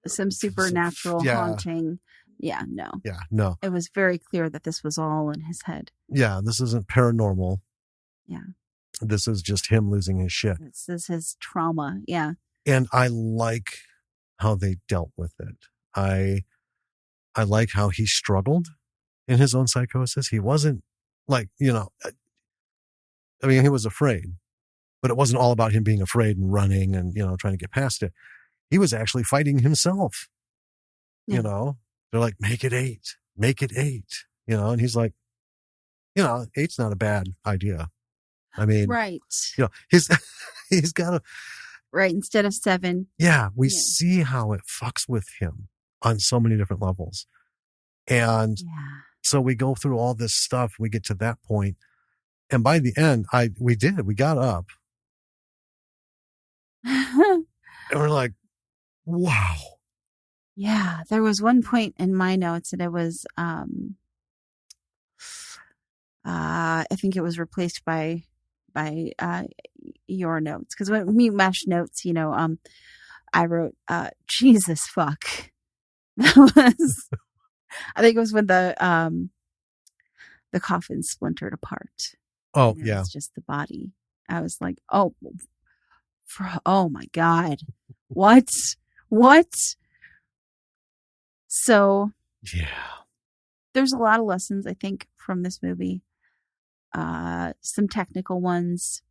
A: some supernatural haunting. Yeah, no.
B: Yeah, no.
A: It was very clear that this was all in his head.
B: Yeah, this isn't paranormal.
A: Yeah.
B: This is just him losing his shit.
A: This is his trauma. Yeah.
B: And I like how they dealt with it. I like how he struggled in his own psychosis. He wasn't like, he was afraid, but it wasn't all about him being afraid and running and, trying to get past it. He was actually fighting himself. Yeah. They're like, make it 8, and he's like, 8's not a bad idea. I mean,
A: right.
B: He's got a,
A: right. Instead of 7.
B: Yeah. We see how it fucks with him on so many different levels. And so we go through all this stuff. We get to that point. And by the end, we got up and we're like, wow.
A: Yeah. There was one point in my notes that it was, I think it was replaced by your notes. Cause when we mesh notes, I wrote, Jesus fuck. That was, I think it was when the coffin splintered apart.
B: Oh, yeah.
A: It's just the body. I was like, oh my God. What? So
B: yeah,
A: there's a lot of lessons, I think, from this movie. Some technical ones.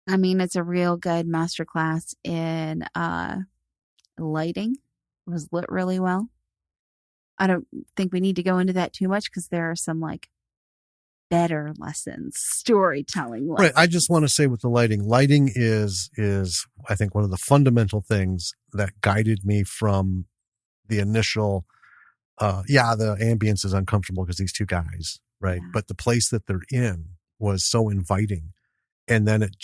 A: I mean, it's a real good masterclass in lighting. It was lit really well. I don't think we need to go into that too much because there are some better lessons, storytelling lessons.
B: Right. I just want to say with the lighting is I think one of the fundamental things that guided me from the initial, the ambience is uncomfortable because these two guys, right? Yeah. But the place that they're in was so inviting. And then it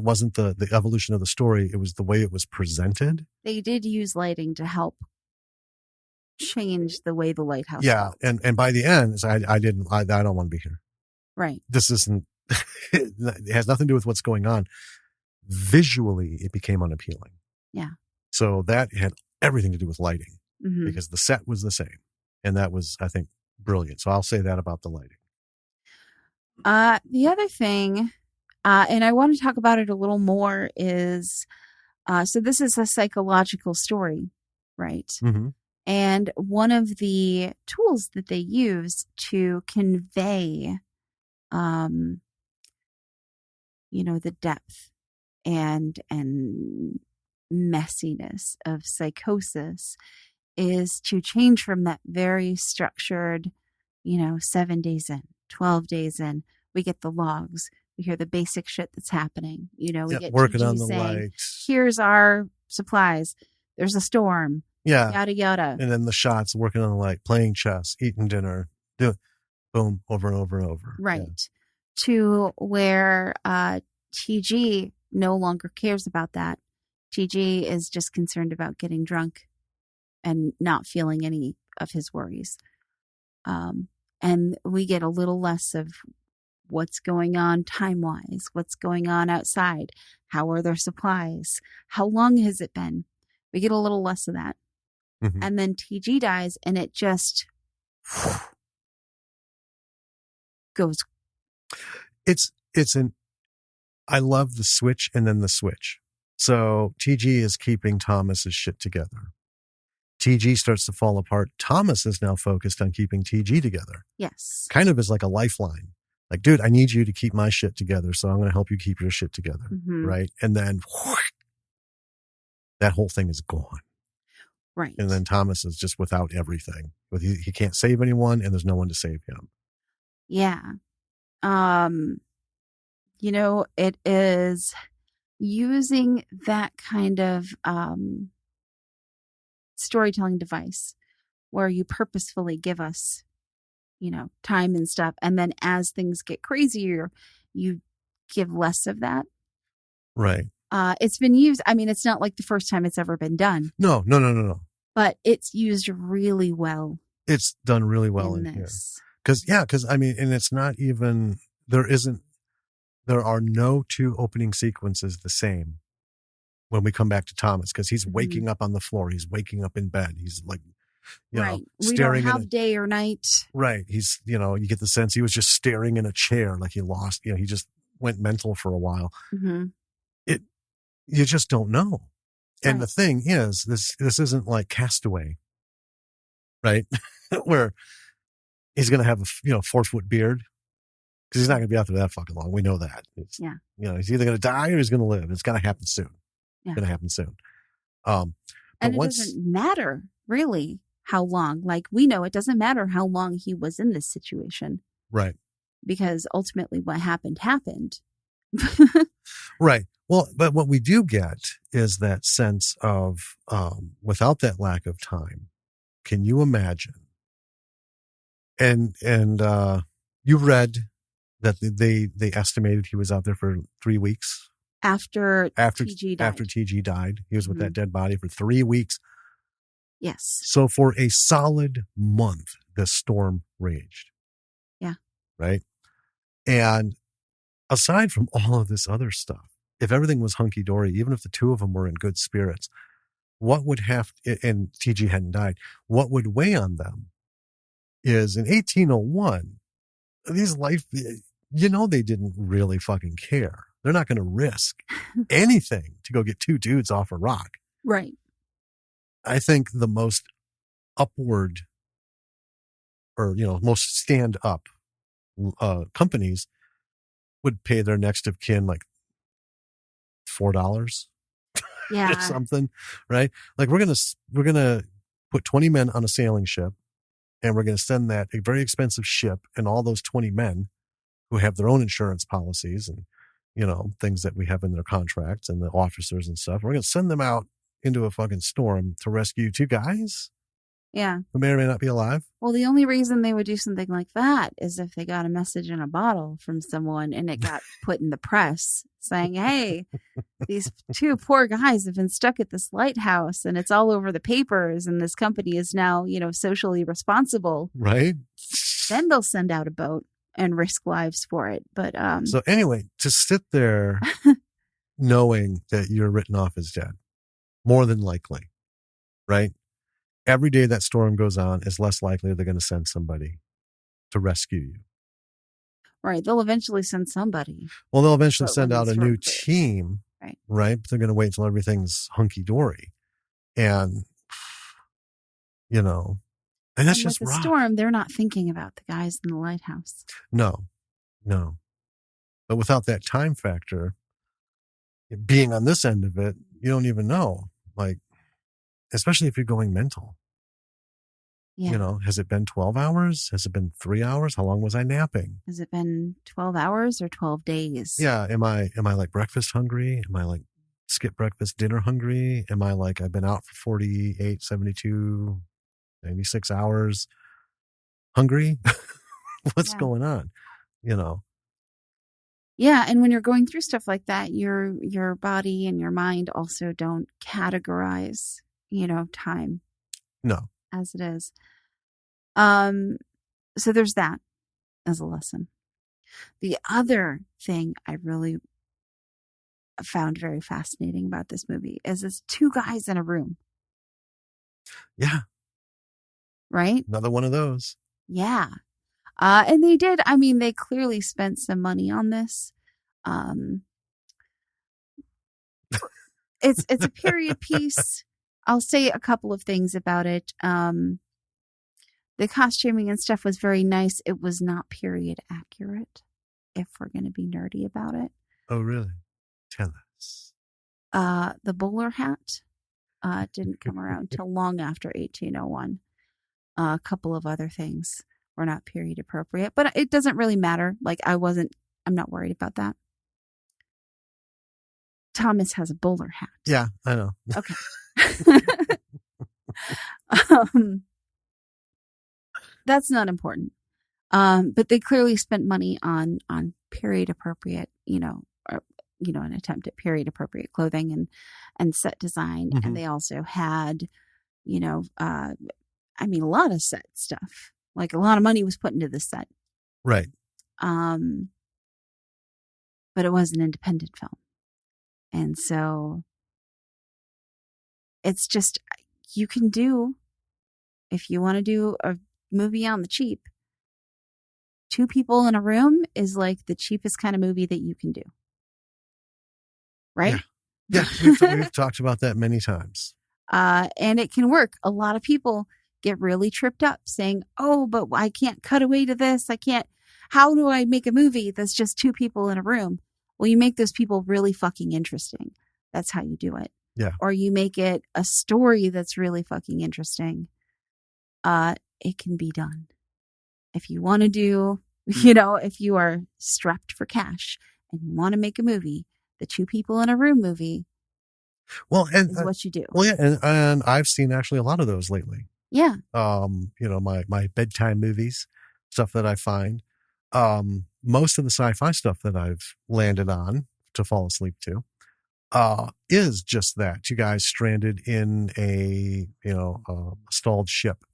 B: wasn't the evolution of the story. It was the way it was presented.
A: They did use lighting to help change the way the lighthouse
B: felt. And by the end, I don't want to be here.
A: Right.
B: This isn't, it has nothing to do with what's going on. Visually, it became unappealing.
A: Yeah.
B: So that had everything to do with lighting because the set was the same. And that was, I think, brilliant. So I'll say that about the lighting.
A: The other thing, and I want to talk about it a little more, is so this is a psychological story, right?
B: Mm-hmm.
A: And one of the tools that they use to convey, the depth and messiness of psychosis is to change from that very structured, 7 days in, 12 days in, we get the logs. We hear the basic shit that's happening. You know, we get
B: working
A: TG
B: on the
A: saying,
B: lights.
A: here's our supplies. There's a storm.
B: Yeah.
A: Yada, yada.
B: And then the shots, working on the light, playing chess, eating dinner, boom, over and over and over.
A: Right. Yeah. To where TG no longer cares about that. TG is just concerned about getting drunk and not feeling any of his worries. And we get a little less of what's going on time-wise, what's going on outside, how are their supplies, how long has it been? We get a little less of that. Mm-hmm. And then TG dies, and it just goes.
B: I love the switch and then the switch. So TG is keeping Thomas's shit together. TG starts to fall apart. Thomas is now focused on keeping TG together.
A: Yes.
B: Kind of as like a lifeline. Like, dude, I need you to keep my shit together, so I'm going to help you keep your shit together. Mm-hmm. Right? And then that whole thing is gone.
A: Right.
B: And then Thomas is just without everything. He can't save anyone, and there's no one to save him.
A: Yeah. You know, it is using that kind of storytelling device where you purposefully give us, you know, time and stuff. And then as things get crazier, you give less of that.
B: Right.
A: It's been used. I mean, it's not like the first time it's ever been done.
B: No.
A: But it's used really well.
B: It's done really well in here. Because I mean, and it's not even, there are no two opening sequences the same when we come back to Thomas, because he's waking up on the floor. He's waking up in bed. He's like, you know, staring. We don't
A: have day or night.
B: Right. He's, you know, you get the sense he was just staring in a chair like he lost, you know, he just went mental for a while. Mm-hmm. You just don't know. And the thing is, this isn't like Castaway, right? Where he's going to have a 4-foot beard, because he's not going to be out there that fucking long. We know that. You know, he's either going to die or he's going to live. It's going to happen soon. Yeah. It's going to happen soon.
A: And it doesn't matter really how long. Like, we know it doesn't matter how long he was in this situation.
B: Right.
A: Because ultimately what happened.
B: Right. Well, but what we do get is that sense of, without that lack of time, can you imagine? And you read that they estimated he was out there for 3 weeks
A: after TG died.
B: After TG died, he was with that dead body for 3 weeks.
A: Yes.
B: So for a solid month, the storm raged.
A: Yeah.
B: Right. And aside from all of this other stuff, if everything was hunky dory, even if the two of them were in good spirits, what would and TG hadn't died, what would weigh on them is in 1801, these they didn't really fucking care. They're not going to risk anything to go get two dudes off a rock.
A: Right.
B: I think the most upward or, most stand up companies would pay their next of kin like $4 or something, right? Like we're going to put 20 men on a sailing ship, and we're going to send that a very expensive ship and all those 20 men who have their own insurance policies and, things that we have in their contracts and the officers and stuff. We're going to send them out into a fucking storm to rescue two guys.
A: Yeah.
B: Who may or may not be alive.
A: Well, the only reason they would do something like that is if they got a message in a bottle from someone and it got put in the press saying, hey, these two poor guys have been stuck at this lighthouse and it's all over the papers and this company is now, socially responsible.
B: Right.
A: Then they'll send out a boat and risk lives for it. But
B: so anyway, to sit there knowing that you're written off as dead, more than likely, right? Every day that storm goes on is less likely they're going to send somebody to rescue you.
A: Right. They'll eventually send somebody.
B: Well, they'll eventually send out a new team. Right. But they're going to wait until everything's hunky-dory. And, and that's just
A: with the
B: rough.
A: Storm, they're not thinking about the guys in the lighthouse.
B: No. But without that time factor, being on this end of it, you don't even know. Like, especially if you're going mental.
A: Yeah.
B: Has it been 12 hours? Has it been 3 hours? How long was I napping?
A: Has it been 12 hours or 12 days?
B: Yeah. Am I like breakfast hungry? Am I like skip breakfast dinner hungry? Am I like I've been out for 48, 72, 96 hours hungry? What's going on?
A: Yeah, and when you're going through stuff like that, your body and your mind also don't categorize, time.
B: No.
A: As it is. So there's that as a lesson. The other thing I really found very fascinating about this movie is it's two guys in a room.
B: Yeah.
A: Right?
B: Another one of those.
A: Yeah. And they clearly spent some money on this. It's a period piece. I'll say a couple of things about it. The costuming and stuff was very nice. It was not period accurate, if we're going to be nerdy about it.
B: Oh, really? Tell us.
A: The bowler hat didn't come around till long after 1801. A couple of other things were not period appropriate, but it doesn't really matter. I'm not worried about that. Thomas has a bowler hat.
B: Yeah, I know.
A: Okay. That's not important. But they clearly spent money on period appropriate, an attempt at period appropriate clothing and set design. Mm-hmm. And they also had, a lot of set stuff. Like a lot of money was put into the set.
B: Right.
A: But it was an independent film. And so it's just, you can do, if you want to do a movie on the cheap, 2 people in a room is like the cheapest kind of movie that you can do. Right?
B: Yeah. We've talked about that many times.
A: And it can work. A lot of people get really tripped up saying, oh, but I can't cut away to this. How do I make a movie that's just 2 people in a room? Well, you make those people really fucking interesting. That's how you do it.
B: Yeah.
A: Or you make it a story that's really fucking interesting. It can be done. If you want to do, if you are strapped for cash and you want to make a movie, the 2 people in a room movie is what you do.
B: Well, yeah. And I've seen actually a lot of those lately.
A: Yeah.
B: My bedtime movies, stuff that I find. Most of the sci-fi stuff that I've landed on to fall asleep to, is just that 2 guys stranded in a stalled ship,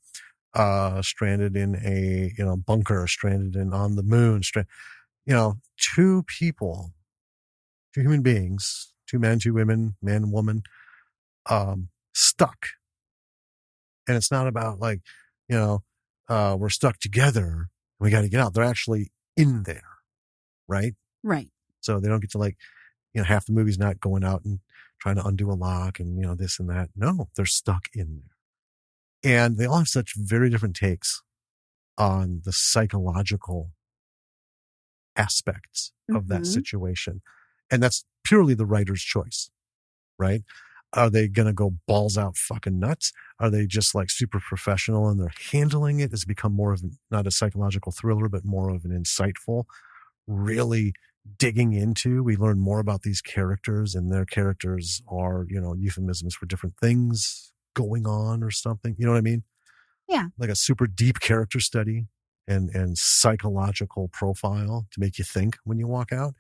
B: stranded in a bunker, stranded on the moon, 2 people, 2 human beings, 2 men, 2 women, man and woman, stuck. And it's not about we're stuck together and we got to get out. They're actually in there. Right.
A: Right.
B: So they don't get to half the movie's not going out and trying to undo a lock and, this and that. No, they're stuck in there. And they all have such very different takes on the psychological aspects of that situation. And that's purely the writer's choice, right? Are they going to go balls out fucking nuts? Are they just super professional and they're handling it? It's become more of not a psychological thriller, but more of an insightful, really digging into. We learn more about these characters, and their characters are, euphemisms for different things going on or something. You know what I mean?
A: Yeah.
B: Like a super deep character study and psychological profile to make you think when you walk out.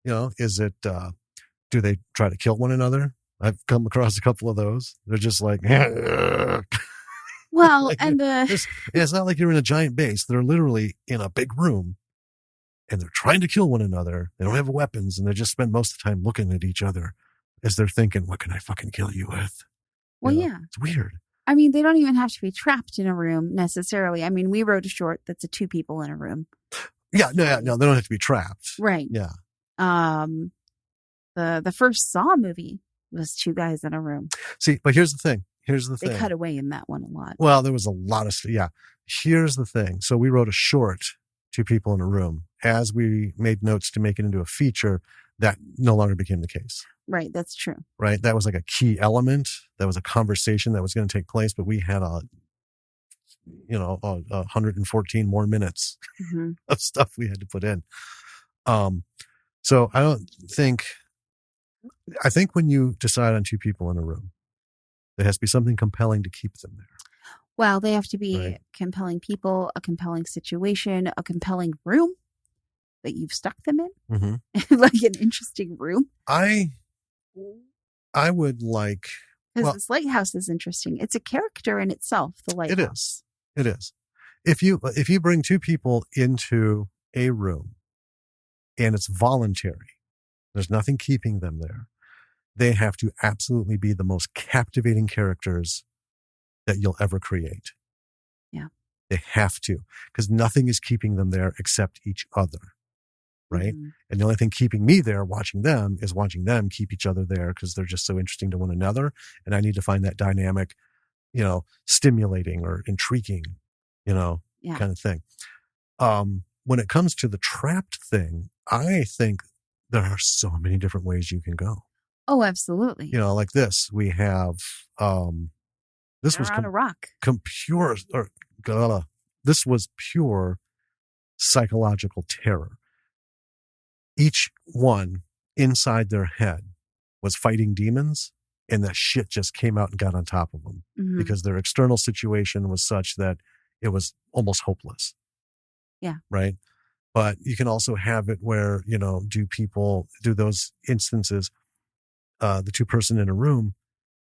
B: Is it, do they try to kill one another? I've come across a couple of those. They're just like,
A: well,
B: it's not like you're in a giant base. They're literally in a big room and they're trying to kill one another. They don't have weapons and they just spend most of the time looking at each other as they're thinking, what can I fucking kill you with?
A: Well, yeah.
B: It's weird.
A: They don't even have to be trapped in a room necessarily. We wrote a short that's 2 people in a room.
B: Yeah, no, they don't have to be trapped.
A: Right.
B: Yeah.
A: The first Saw movie was 2 guys in a room.
B: See, but here's the thing.
A: They cut away in that one a lot.
B: Well, there was a lot of stuff. Yeah. Here's the thing. So we wrote a short, 2 people in a room. As we made notes to make it into a feature, that no longer became the case.
A: Right. That's true.
B: Right. That was like a key element. That was a conversation that was going to take place, but we had 114 more minutes of stuff we had to put in. So I think when you decide on two people in a room, there has to be something compelling to keep them there.
A: Well, they have to be compelling people, a compelling situation, a compelling room that you've stuck them in, like an interesting room.
B: I would like,
A: because this lighthouse is interesting. It's a character in itself. The lighthouse.
B: It is. If you bring two people into a room and it's voluntary, there's nothing keeping them there. They have to absolutely be the most captivating characters that you'll ever create.
A: Yeah.
B: They have to, because nothing is keeping them there except each other. Right. And the only thing keeping me there watching them is watching them keep each other there because they're just so interesting to one another. And I need to find that dynamic, stimulating or intriguing, kind of thing. When it comes to the trapped thing, I think there are so many different ways you can go.
A: Oh, absolutely.
B: Like this, we have, this was
A: on a rock.
B: This was pure psychological terror. Each one inside their head was fighting demons, and that shit just came out and got on top of them because their external situation was such that it was almost hopeless.
A: Yeah.
B: Right. But you can also have it where, do those instances, the two person in a room,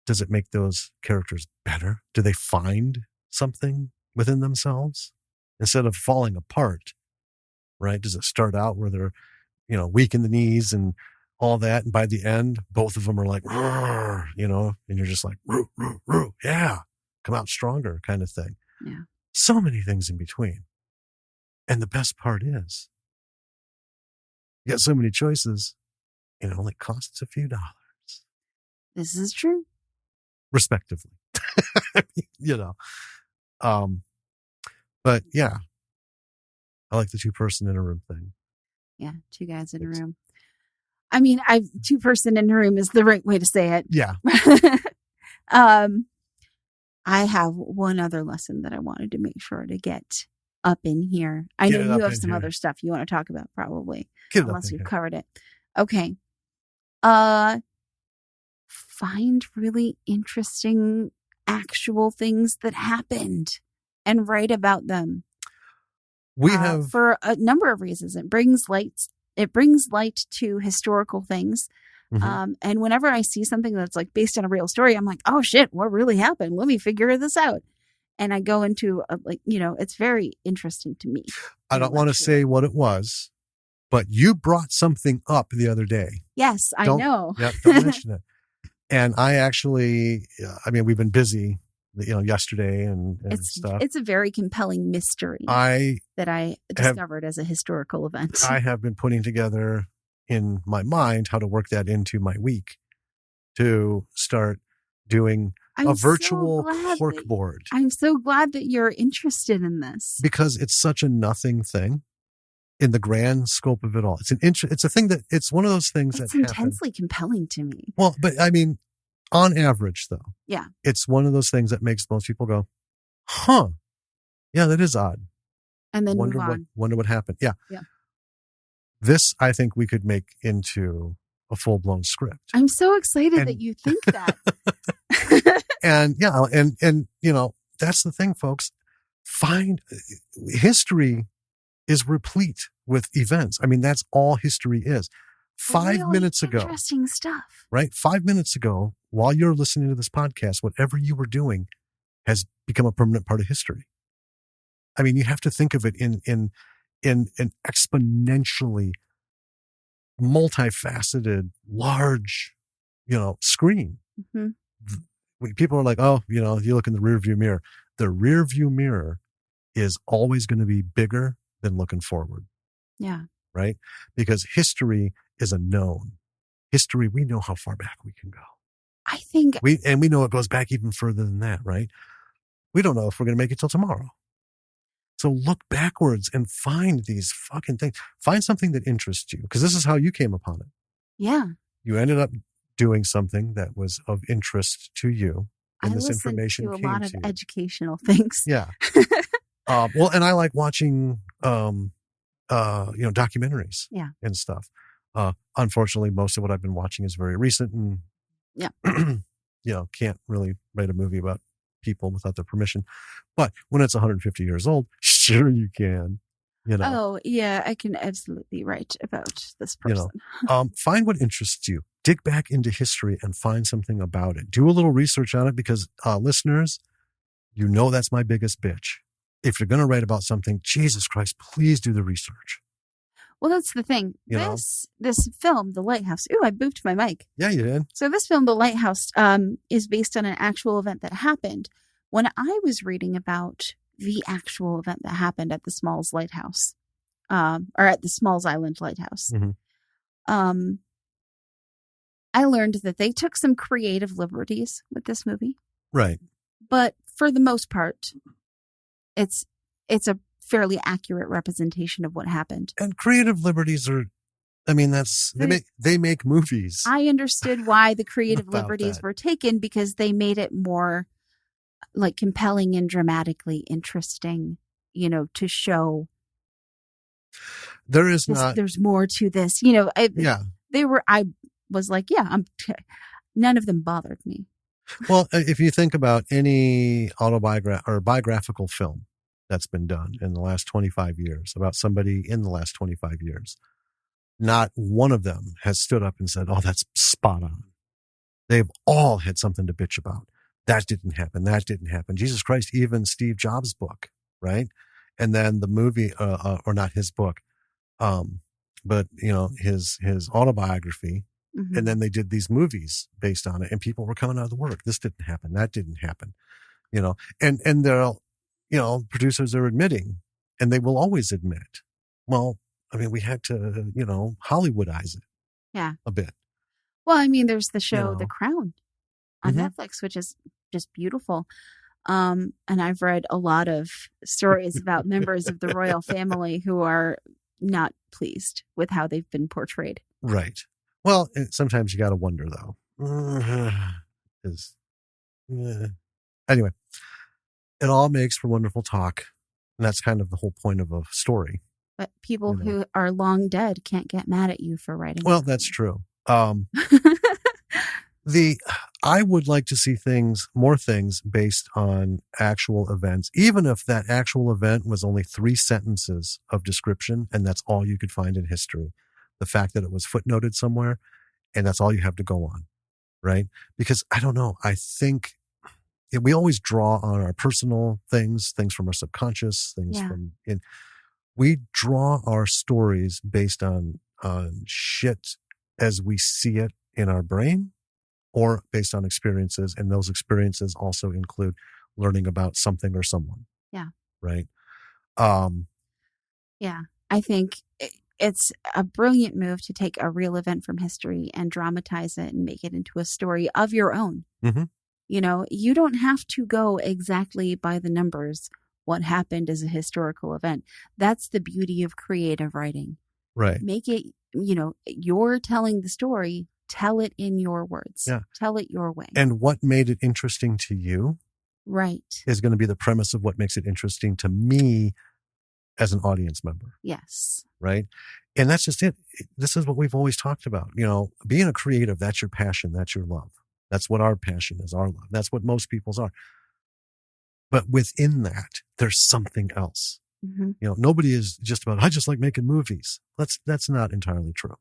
B: does it make those characters better? Do they find something within themselves instead of falling apart? Right. Does it start out where they're, weak in the knees and all that. And by the end, both of them are like, and you're just like, roo, roo, roo. Yeah. Come out stronger kind of thing.
A: Yeah.
B: So many things in between. And the best part is you got so many choices and it only costs a few dollars.
A: This is true.
B: Respectively, but yeah, I like the two person in a room thing.
A: Yeah, two guys in a room. I mean, two person in a room is the right way to say it.
B: Yeah.
A: I have one other lesson that I wanted to make sure to get up in here. I know you have some other stuff you want to talk about, probably, unless you've covered it. Okay. Find really interesting actual things that happened and write about them.
B: We have,
A: for a number of reasons. It brings light to historical things. And whenever I see something that's like based on a real story, I'm like, oh shit, what really happened? Let me figure this out. And I go into it's very interesting to me.
B: I don't want to say what it was, but you brought something up the other day.
A: Yes, I know.
B: Yeah, don't mention it. And I actually, we've been busy, yesterday and stuff.
A: It's a very compelling mystery that I discovered as a historical event.
B: I have been putting together in my mind how to work that into my week to start doing a virtual cork board.
A: I'm so glad that you're interested in this.
B: Because it's such a nothing thing in the grand scope of it all. It's a thing that it's one of those things that's
A: intensely compelling to me.
B: Well, but on average though,
A: yeah,
B: it's one of those things that makes most people go, huh, yeah, that is odd.
A: And then move on.
B: Wonder what happened. Yeah.
A: Yeah.
B: This, I think we could make into a full-blown script.
A: I'm so excited that you think that.
B: And that's the thing, folks. History is replete with events. That's all history is. 5 minutes ago.
A: Interesting stuff.
B: Right? 5 minutes ago, while you're listening to this podcast, whatever you were doing has become a permanent part of history. You have to think of it in an exponentially multifaceted, large, screen. People are like, oh, you look in the rear view mirror. The rear view mirror is always going to be bigger than looking forward.
A: Yeah.
B: Right? Because history is a known. History, we know how far back we can go.
A: I think.
B: We know it goes back even further than that, right? We don't know if we're going to make it till tomorrow. So look backwards and find these fucking things. Find something that interests you, because this is how you came upon it.
A: Yeah.
B: You ended up doing something that was of interest to you. and
A: I
B: this
A: listen
B: information
A: to a
B: came
A: lot of
B: to you.
A: educational things.
B: Yeah. Well, and I like watching, documentaries
A: Yeah.
B: and stuff. Unfortunately, most of what I've been watching is very recent and,
A: Yeah.
B: Can't really write a movie about people without their permission. But when it's 150 years old, sure you can,
A: Oh, yeah, I can absolutely write about this person.
B: Find what interests you. Dig back into history and find something about it. Do a little research on it because, listeners, that's my biggest bitch. If you're going to write about something, Jesus Christ, please do the research.
A: Well, that's the thing. This film, The Lighthouse. Ooh, I booped my mic.
B: Yeah, you did.
A: So this film, The Lighthouse, is based on an actual event that happened. When I was reading about the actual event that happened at the Smalls Lighthouse, or at the Smalls Island Lighthouse, I learned that they took some creative liberties with this movie.
B: Right.
A: But for the most part, it's a fairly accurate representation of what happened.
B: And creative liberties are, they make movies.
A: I understood why the creative liberties were taken because they made it more like compelling and dramatically interesting, to show. There's more to this, I was like, none of them bothered me.
B: Well, if you think about any biographical film that's been done in the last 25 years about somebody in the last 25 years, not one of them has stood up and said, oh, that's spot on. They've all had something to bitch about. That didn't happen. That didn't happen. Jesus Christ, even Steve Jobs' book, right? And then the movie, or not his book, but his autobiography. Mm-hmm. And then they did these movies based on it, and people were coming out of the work. This didn't happen. That didn't happen. And they're, producers are admitting, and they will always admit, well, we had to, Hollywoodize it.
A: Yeah.
B: A bit.
A: Well, there's the show The Crown on Netflix, which is just beautiful. And I've read a lot of stories about members of the royal family who are not pleased with how they've been portrayed.
B: Right. Well, sometimes you got to wonder, though. Anyway, it all makes for wonderful talk. And that's kind of the whole point of a story.
A: But people who are long dead can't get mad at you for writing.
B: Well, that's true. I would like to see more things based on actual events, even if that actual event was only 3 sentences of description, and that's all you could find in history. The fact that it was footnoted somewhere, and that's all you have to go on, right? Because I don't know. I think we always draw on our personal things from our subconscious, we draw our stories based on shit as we see it in our brain, or based on experiences, and those experiences also include learning about something or someone.
A: Yeah.
B: Right.
A: Yeah, I think it's a brilliant move to take a real event from history and dramatize it and make it into a story of your own.
B: Mm-hmm.
A: You don't have to go exactly by the numbers. What happened as a historical event. That's the beauty of creative writing.
B: Right.
A: Make it, you're telling the story. Tell it in your words.
B: Yeah.
A: Tell it your way.
B: And what made it interesting to you,
A: right,
B: is going to be the premise of what makes it interesting to me as an audience member.
A: Yes.
B: Right. And that's just it. This is what we've always talked about. Being a creative, that's your passion. That's your love. That's what our passion is, our love. That's what most people's are. But within that, there's something else. Mm-hmm. Nobody is just about, I just like making movies. That's not entirely true.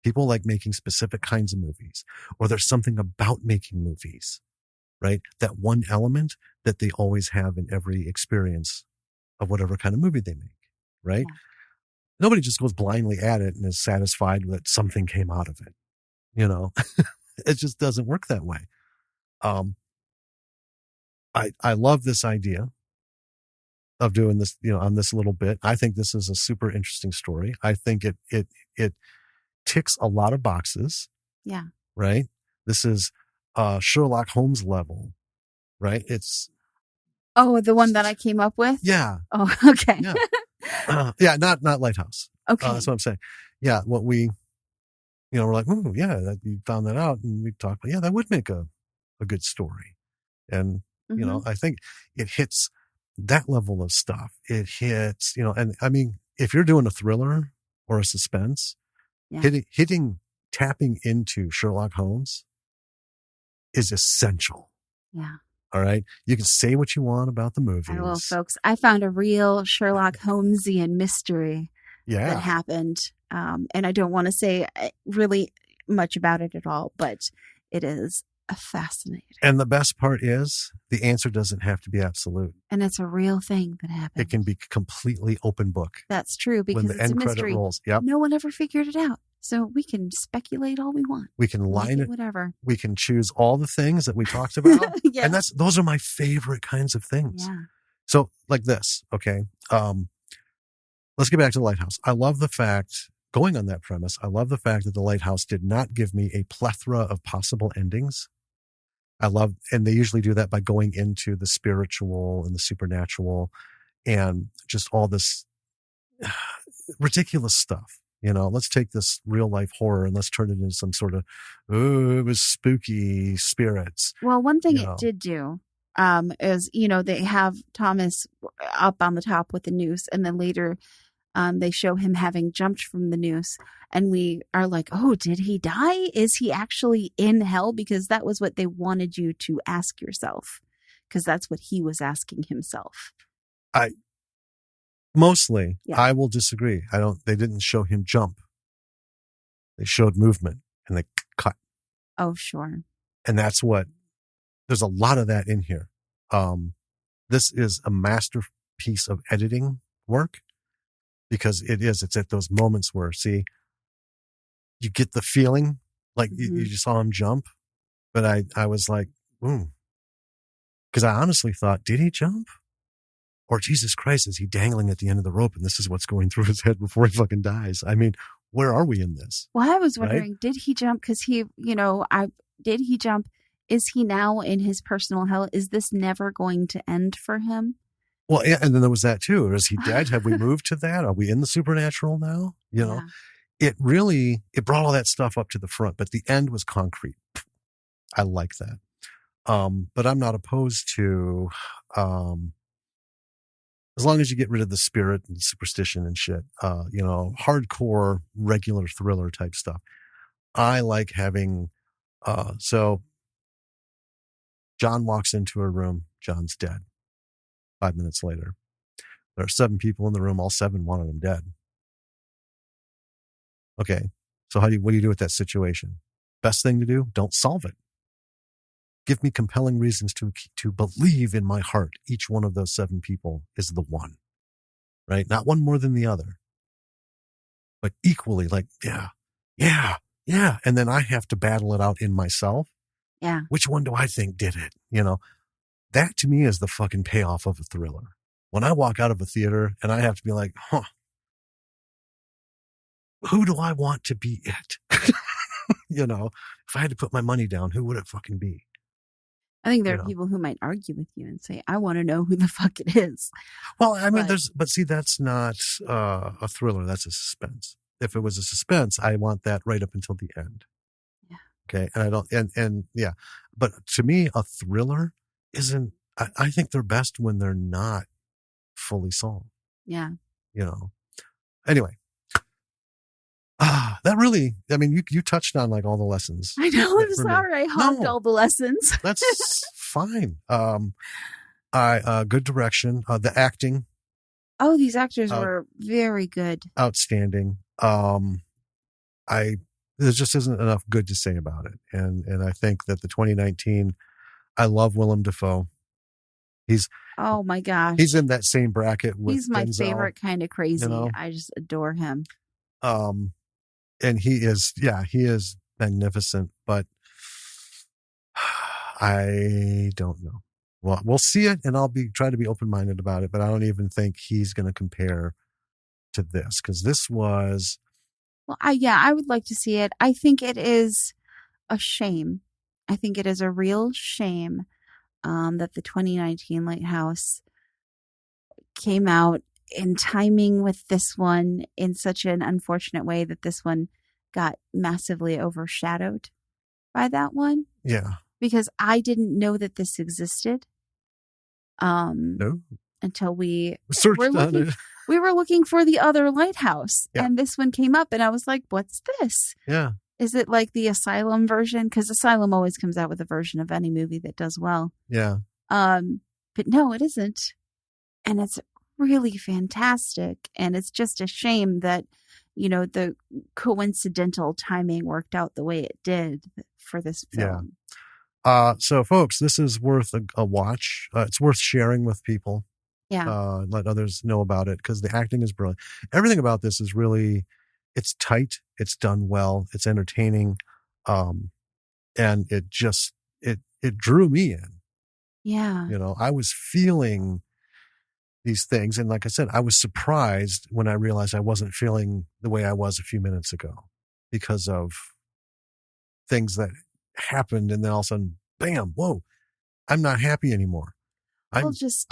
B: People like making specific kinds of movies, or there's something about making movies, right? That one element that they always have in every experience of whatever kind of movie they make, right? Yeah. Nobody just goes blindly at it and is satisfied that something came out of it. It just doesn't work that way. I love this idea of doing this, on this little bit. I think this is a super interesting story. I think it ticks a lot of boxes.
A: Yeah.
B: Right. This is Sherlock Holmes level, right? It's.
A: Oh, the one that I came up with?
B: Yeah.
A: Oh, okay.
B: Yeah. Not Lighthouse.
A: Okay.
B: That's what I'm saying. Yeah. What we, we're like, oh yeah, you found that out, and we talked. Yeah, that would make a good story. And, I think it hits that level of stuff. It hits, and I mean, if you're doing a thriller or a suspense, tapping into Sherlock Holmes is essential.
A: Yeah.
B: All right. You can say what you want about the movies.
A: I will, folks. I found a real Sherlock Holmesian mystery that happened. And I don't want to say really much about it at all, but it is fascinating.
B: And the best part is the answer doesn't have to be absolute.
A: And it's a real thing that happened.
B: It can be completely open book.
A: That's true, because
B: when the
A: it's
B: end
A: a mystery.
B: Credit rolls. Yep.
A: No one ever figured it out. So we can speculate all we want.
B: We can line it,
A: whatever.
B: We can choose all the things that we talked about. And those are my favorite kinds of things.
A: Yeah.
B: So like this, okay. Let's get back to the Lighthouse. I love the fact, going on that premise, I love the fact that the Lighthouse did not give me a plethora of possible endings. And they usually do that by going into the spiritual and the supernatural and just all this ridiculous stuff. Let's take this real life horror and let's turn it into some sort of, it was spooky spirits.
A: Well, one thing it did do is, they have Thomas up on the top with the noose, and then later they show him having jumped from the noose, and we are like, oh, did he die? Is he actually in hell? Because that was what they wanted you to ask yourself, because that's what he was asking himself.
B: Mostly, I will disagree. They didn't show him jump. They showed movement and they cut.
A: Oh, sure.
B: And there's a lot of that in here. This is a masterpiece of editing work, because it's at those moments where, see, you get the feeling like you just saw him jump. But I was like, because I honestly thought, did he jump? Or Jesus Christ, is he dangling at the end of the rope and this is what's going through his head before he fucking dies? I mean, where are we in this?
A: Well, I was wondering, did he jump? Because did he jump? Is he now in his personal hell? Is this never going to end for him?
B: Well, yeah, and then there was that too. Is he dead? Have we moved to that? Are we in the supernatural now? It brought all that stuff up to the front, but the end was concrete. I like that. But I'm not opposed to, as long as you get rid of the spirit and superstition and shit, hardcore, regular thriller type stuff. I like having, so John walks into a room, John's dead. 5 minutes later, there are 7 people in the room, all 7 wanted him dead. Okay. So what do you do with that situation? Best thing to do, don't solve it. Give me compelling reasons to believe in my heart each one of those 7 people is the one, right? Not one more than the other, but equally like, yeah. And then I have to battle it out in myself.
A: Yeah.
B: Which one do I think did it? That to me is the fucking payoff of a thriller. When I walk out of a theater and I have to be like, who do I want to be it? If I had to put my money down, who would it fucking be?
A: I think there are people who might argue with you and say, I want to know who the fuck it is.
B: Well, I mean, but see, that's not a thriller. That's a suspense. If it was a suspense, I want that right up until the end.
A: Yeah.
B: Okay. And I don't, and yeah, but to me, a thriller isn't, I think they're best when they're not fully solved.
A: Yeah.
B: Anyway. That really, I mean, you touched on like all the lessons.
A: I know, I'm sorry. I hogged all the lessons.
B: That's fine. Good direction. The acting.
A: Oh, these actors were very good.
B: Outstanding. There just isn't enough good to say about it. And I think that the 2019, I love Willem Dafoe.
A: Oh my gosh.
B: He's in that same bracket with
A: He's my
B: Denzel,
A: favorite kind of crazy. I just adore him.
B: And he is magnificent, but I don't know. Well, we'll see it, and I'll try to be open-minded about it, but I don't even think he's going to compare to this, because this was...
A: Well, I would like to see it. I think it is a shame. I think it is a real shame that the 2019 Lighthouse came out in timing with this one in such an unfortunate way that this one got massively overshadowed by that one.
B: Yeah.
A: because I didn't know that this existed.
B: No.
A: Until we
B: searched on it.
A: We were looking for the other Lighthouse,
B: yeah.
A: and this one came up, and I was like, "What's this?
B: Yeah,
A: is it like the Asylum version? Because Asylum always comes out with a version of any movie that does well."
B: Yeah.
A: But no, it isn't, and it's really fantastic. And it's just a shame that the coincidental timing worked out the way it did for this film.
B: Yeah. So, folks, this is worth a watch. It's worth sharing with people.
A: Yeah.
B: Let others know about it because the acting is brilliant. Everything about this is really, it's tight. It's done well. It's entertaining. And it just, it drew me in.
A: Yeah.
B: I was feeling these things. And like I said, I was surprised when I realized I wasn't feeling the way I was a few minutes ago because of things that happened. And then all of a sudden, bam, whoa, I'm not happy anymore.
A: Just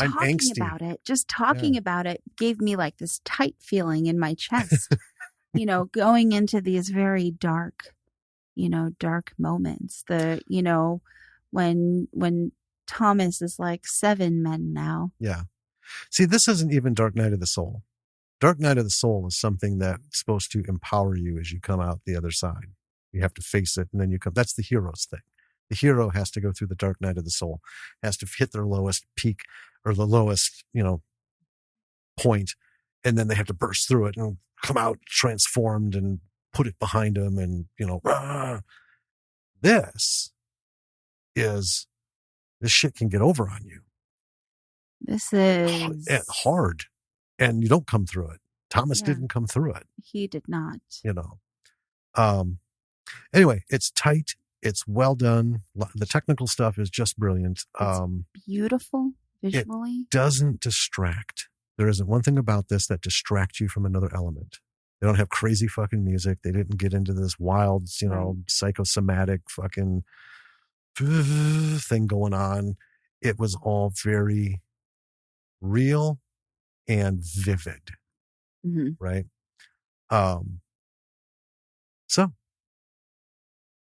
A: talking about it gave me like this tight feeling in my chest, going into these very dark moments. When Thomas is like 7 men now.
B: Yeah. See, this isn't even Dark Night of the Soul. Dark Night of the Soul is something that's supposed to empower you as you come out the other side. You have to face it and then you come. That's the hero's thing. The hero has to go through the dark night of the soul, has to hit their lowest peak or the lowest, point. And then they have to burst through it and come out transformed and put it behind them. And, this shit can get over on you.
A: This is
B: hard. And you don't come through it. Thomas didn't come through it.
A: He did not.
B: Anyway, it's tight. It's well done. The technical stuff is just brilliant.
A: It's beautiful visually.
B: It doesn't distract. There isn't one thing about this that distracts you from another element. They don't have crazy fucking music. They didn't get into this wild, psychosomatic fucking thing going on. It was all very real and vivid.
A: Mm-hmm.
B: Right? So,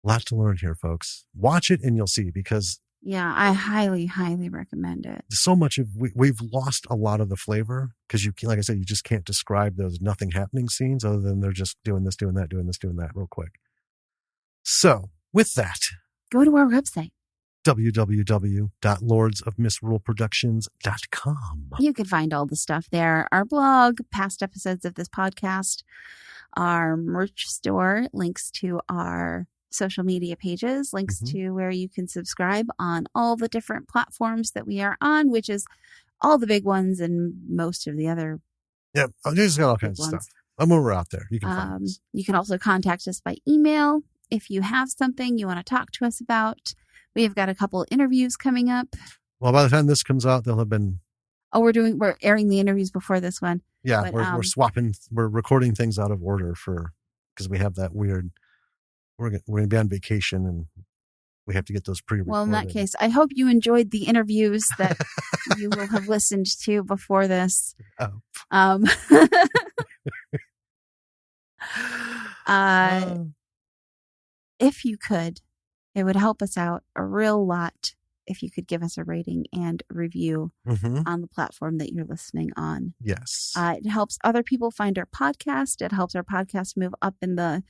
B: lots to learn here, folks. Watch it and you'll see because...
A: Yeah, I highly, highly recommend it.
B: So much of... We've lost a lot of the flavor because like I said, you just can't describe those nothing happening scenes other than they're just doing this, doing that, doing this, doing that real quick. So, with that...
A: Go to our website.
B: www.lordsofmisruleproductions.com.
A: You can find all the stuff there. Our blog, past episodes of this podcast, our merch store, links to our social media pages, links to where you can subscribe on all the different platforms that we are on, which is all the big ones and most of the other.
B: Yeah, just got all kinds of stuff. I'm over out there. You can find us.
A: You can also contact us by email if you have something you want to talk to us about. We've got a couple interviews coming up.
B: Well, by the time this comes out, they'll have been...
A: Oh, we're airing the interviews before this one.
B: Yeah, but, we're recording things out of order because we have that weird... We're going to be on vacation and we have to get those pre-recorded.
A: Well, in that case, I hope you enjoyed the interviews that you will have listened to before this. If you could, it would help us out a real lot if you could give us a rating and review on the platform that you're listening on.
B: Yes.
A: It helps other people find our podcast. It helps our podcast move up in the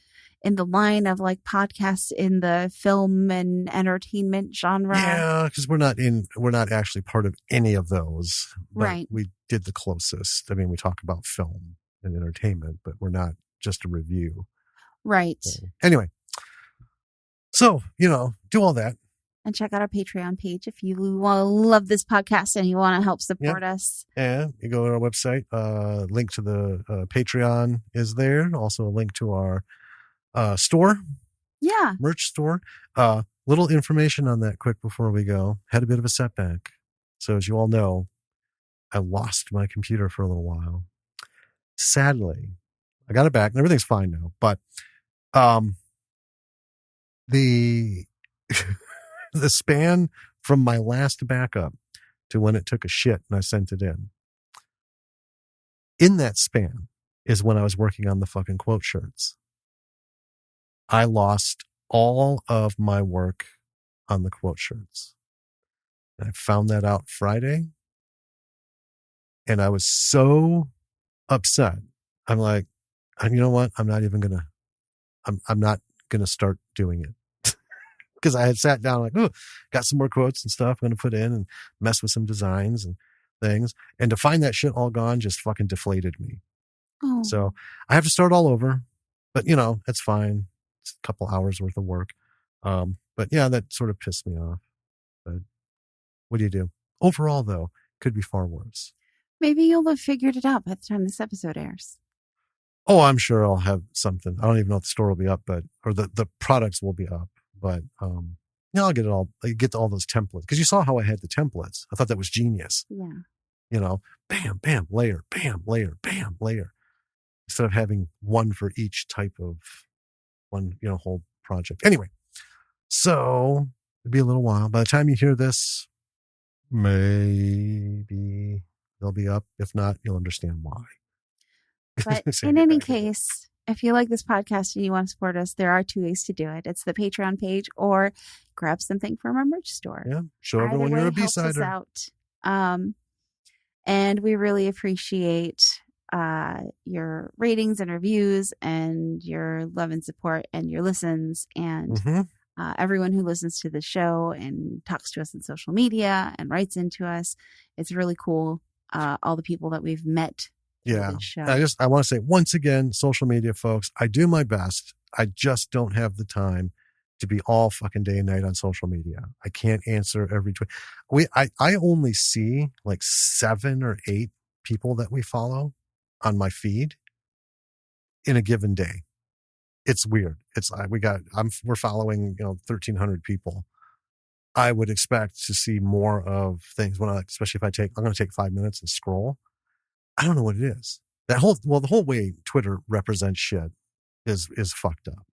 A: line of like podcasts in the film and entertainment genre.
B: Yeah, because we're not actually part of any of those.
A: Right.
B: We did the closest. I mean, we talk about film and entertainment, but we're not just a review.
A: Right.
B: So, anyway. So, do all that.
A: And check out our Patreon page if you love this podcast and you want to help support us.
B: Yeah, you go to our website. Link to the Patreon is there. Also a link to our store.
A: Yeah.
B: Merch store. Little information on that quick before we go. Had a bit of a setback. So as you all know, I lost my computer for a little while. Sadly, I got it back and everything's fine now. But the the span from my last backup to when it took a shit and I sent it in that span is when I was working on the fucking quote shirts. I lost all of my work on the quote shirts. And I found that out Friday. And I was so upset. I'm like, you know what? I'm not going to start doing it. Because I had sat down like, oh, got some more quotes and stuff I'm going to put in and mess with some designs and things. And to find that shit all gone just fucking deflated me. Oh. So I have to start all over. But, it's fine. It's a couple hours worth of work. But yeah, that sort of pissed me off. But what do you do? Overall, though, could be far worse.
A: Maybe you'll have figured it out by the time this episode airs.
B: Oh, I'm sure I'll have something. I don't even know if the store will be up, or the products will be up. But I'll get it all. I get all those templates because you saw how I had the templates. I thought that was genius.
A: Yeah.
B: Bam, bam, layer, bam, layer, bam, layer. Instead of having one for each type of one, whole project. Anyway, so it'll be a little while. By the time you hear this, maybe they'll be up. If not, you'll understand why.
A: But in any case, if you like this podcast and you want to support us, there are 2 ways to do it. It's the Patreon page or grab something from our merch store.
B: Yeah, show everyone you're a B-sider.
A: Out. And we really appreciate your ratings and reviews and your love and support and your listens and everyone who listens to the show and talks to us on social media and writes into us. It's really cool. All the people that we've met.
B: Yeah. I want to say once again, social media folks, I do my best. I just don't have the time to be all fucking day and night on social media. I can't answer every tweet. I only see like 7 or 8 people that we follow on my feed in a given day. It's weird. We're following, 1,300 people. I would expect to see more of things especially if I'm going to take 5 minutes and scroll. I don't know what it is. The whole way Twitter represents shit is fucked up.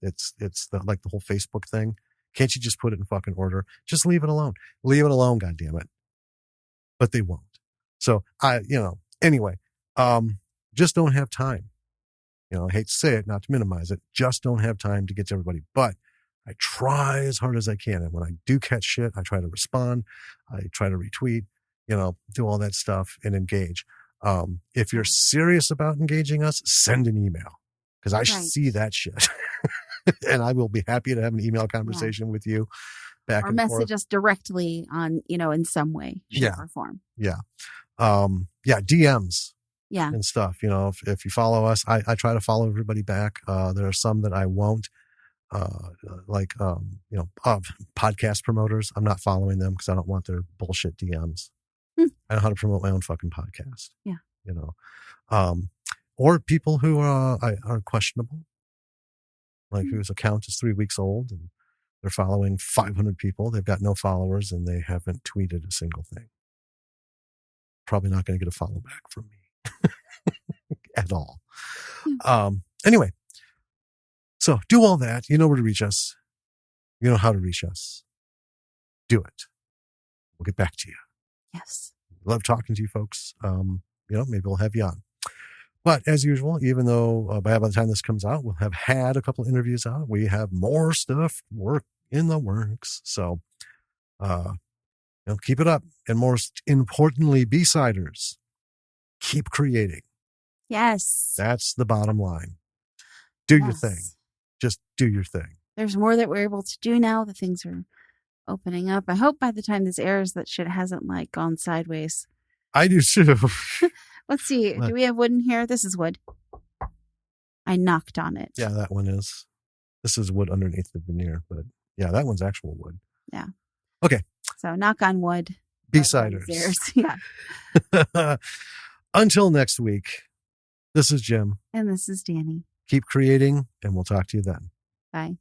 B: It's the whole Facebook thing. Can't you just put it in fucking order? Just leave it alone. Leave it alone, goddammit. But they won't. So anyway, just don't have time. I hate to say it, not to minimize it. Just don't have time to get to everybody. But I try as hard as I can. And when I do catch shit, I try to respond. I try to retweet, do all that stuff and engage. If you're serious about engaging us, send an email because I see that shit. And I will be happy to have an email conversation with you back
A: or
B: and forth. Or
A: message us directly on, in some way, shape or form.
B: Yeah. DMs.
A: Yeah.
B: And stuff, if you follow us, I try to follow everybody back. There are some that I won't, podcast promoters. I'm not following them because I don't want their bullshit DMs. I know how to promote my own fucking podcast.
A: Yeah.
B: Or people who are questionable, like whose account is 3 weeks old and they're following 500 people. They've got no followers and they haven't tweeted a single thing. Probably not going to get a follow back from me. At all. Anyway, so do all that. You know where to reach us. You know how to reach us. Do it. We'll get back to you.
A: Yes.
B: Love talking to you folks. Maybe we'll have you on. But as usual, even though by the time this comes out, we'll have had a couple interviews out. We have more stuff in the works. So, keep it up. And most importantly, B-siders, keep creating.
A: Yes.
B: That's the bottom line. Do your thing. Just do your thing.
A: There's more that we're able to do now. The things are opening up. I hope by the time this airs that shit hasn't gone sideways.
B: I do too.
A: Let's see. Do we have wood in here? This is wood. I knocked on it.
B: Yeah, that one is. This is wood underneath the veneer, but yeah, that one's actual wood.
A: Yeah.
B: Okay.
A: So knock on wood.
B: B-siders.
A: Yeah.
B: Until next week. This is Jim.
A: And this is Danny.
B: Keep creating, and we'll talk to you then.
A: Bye.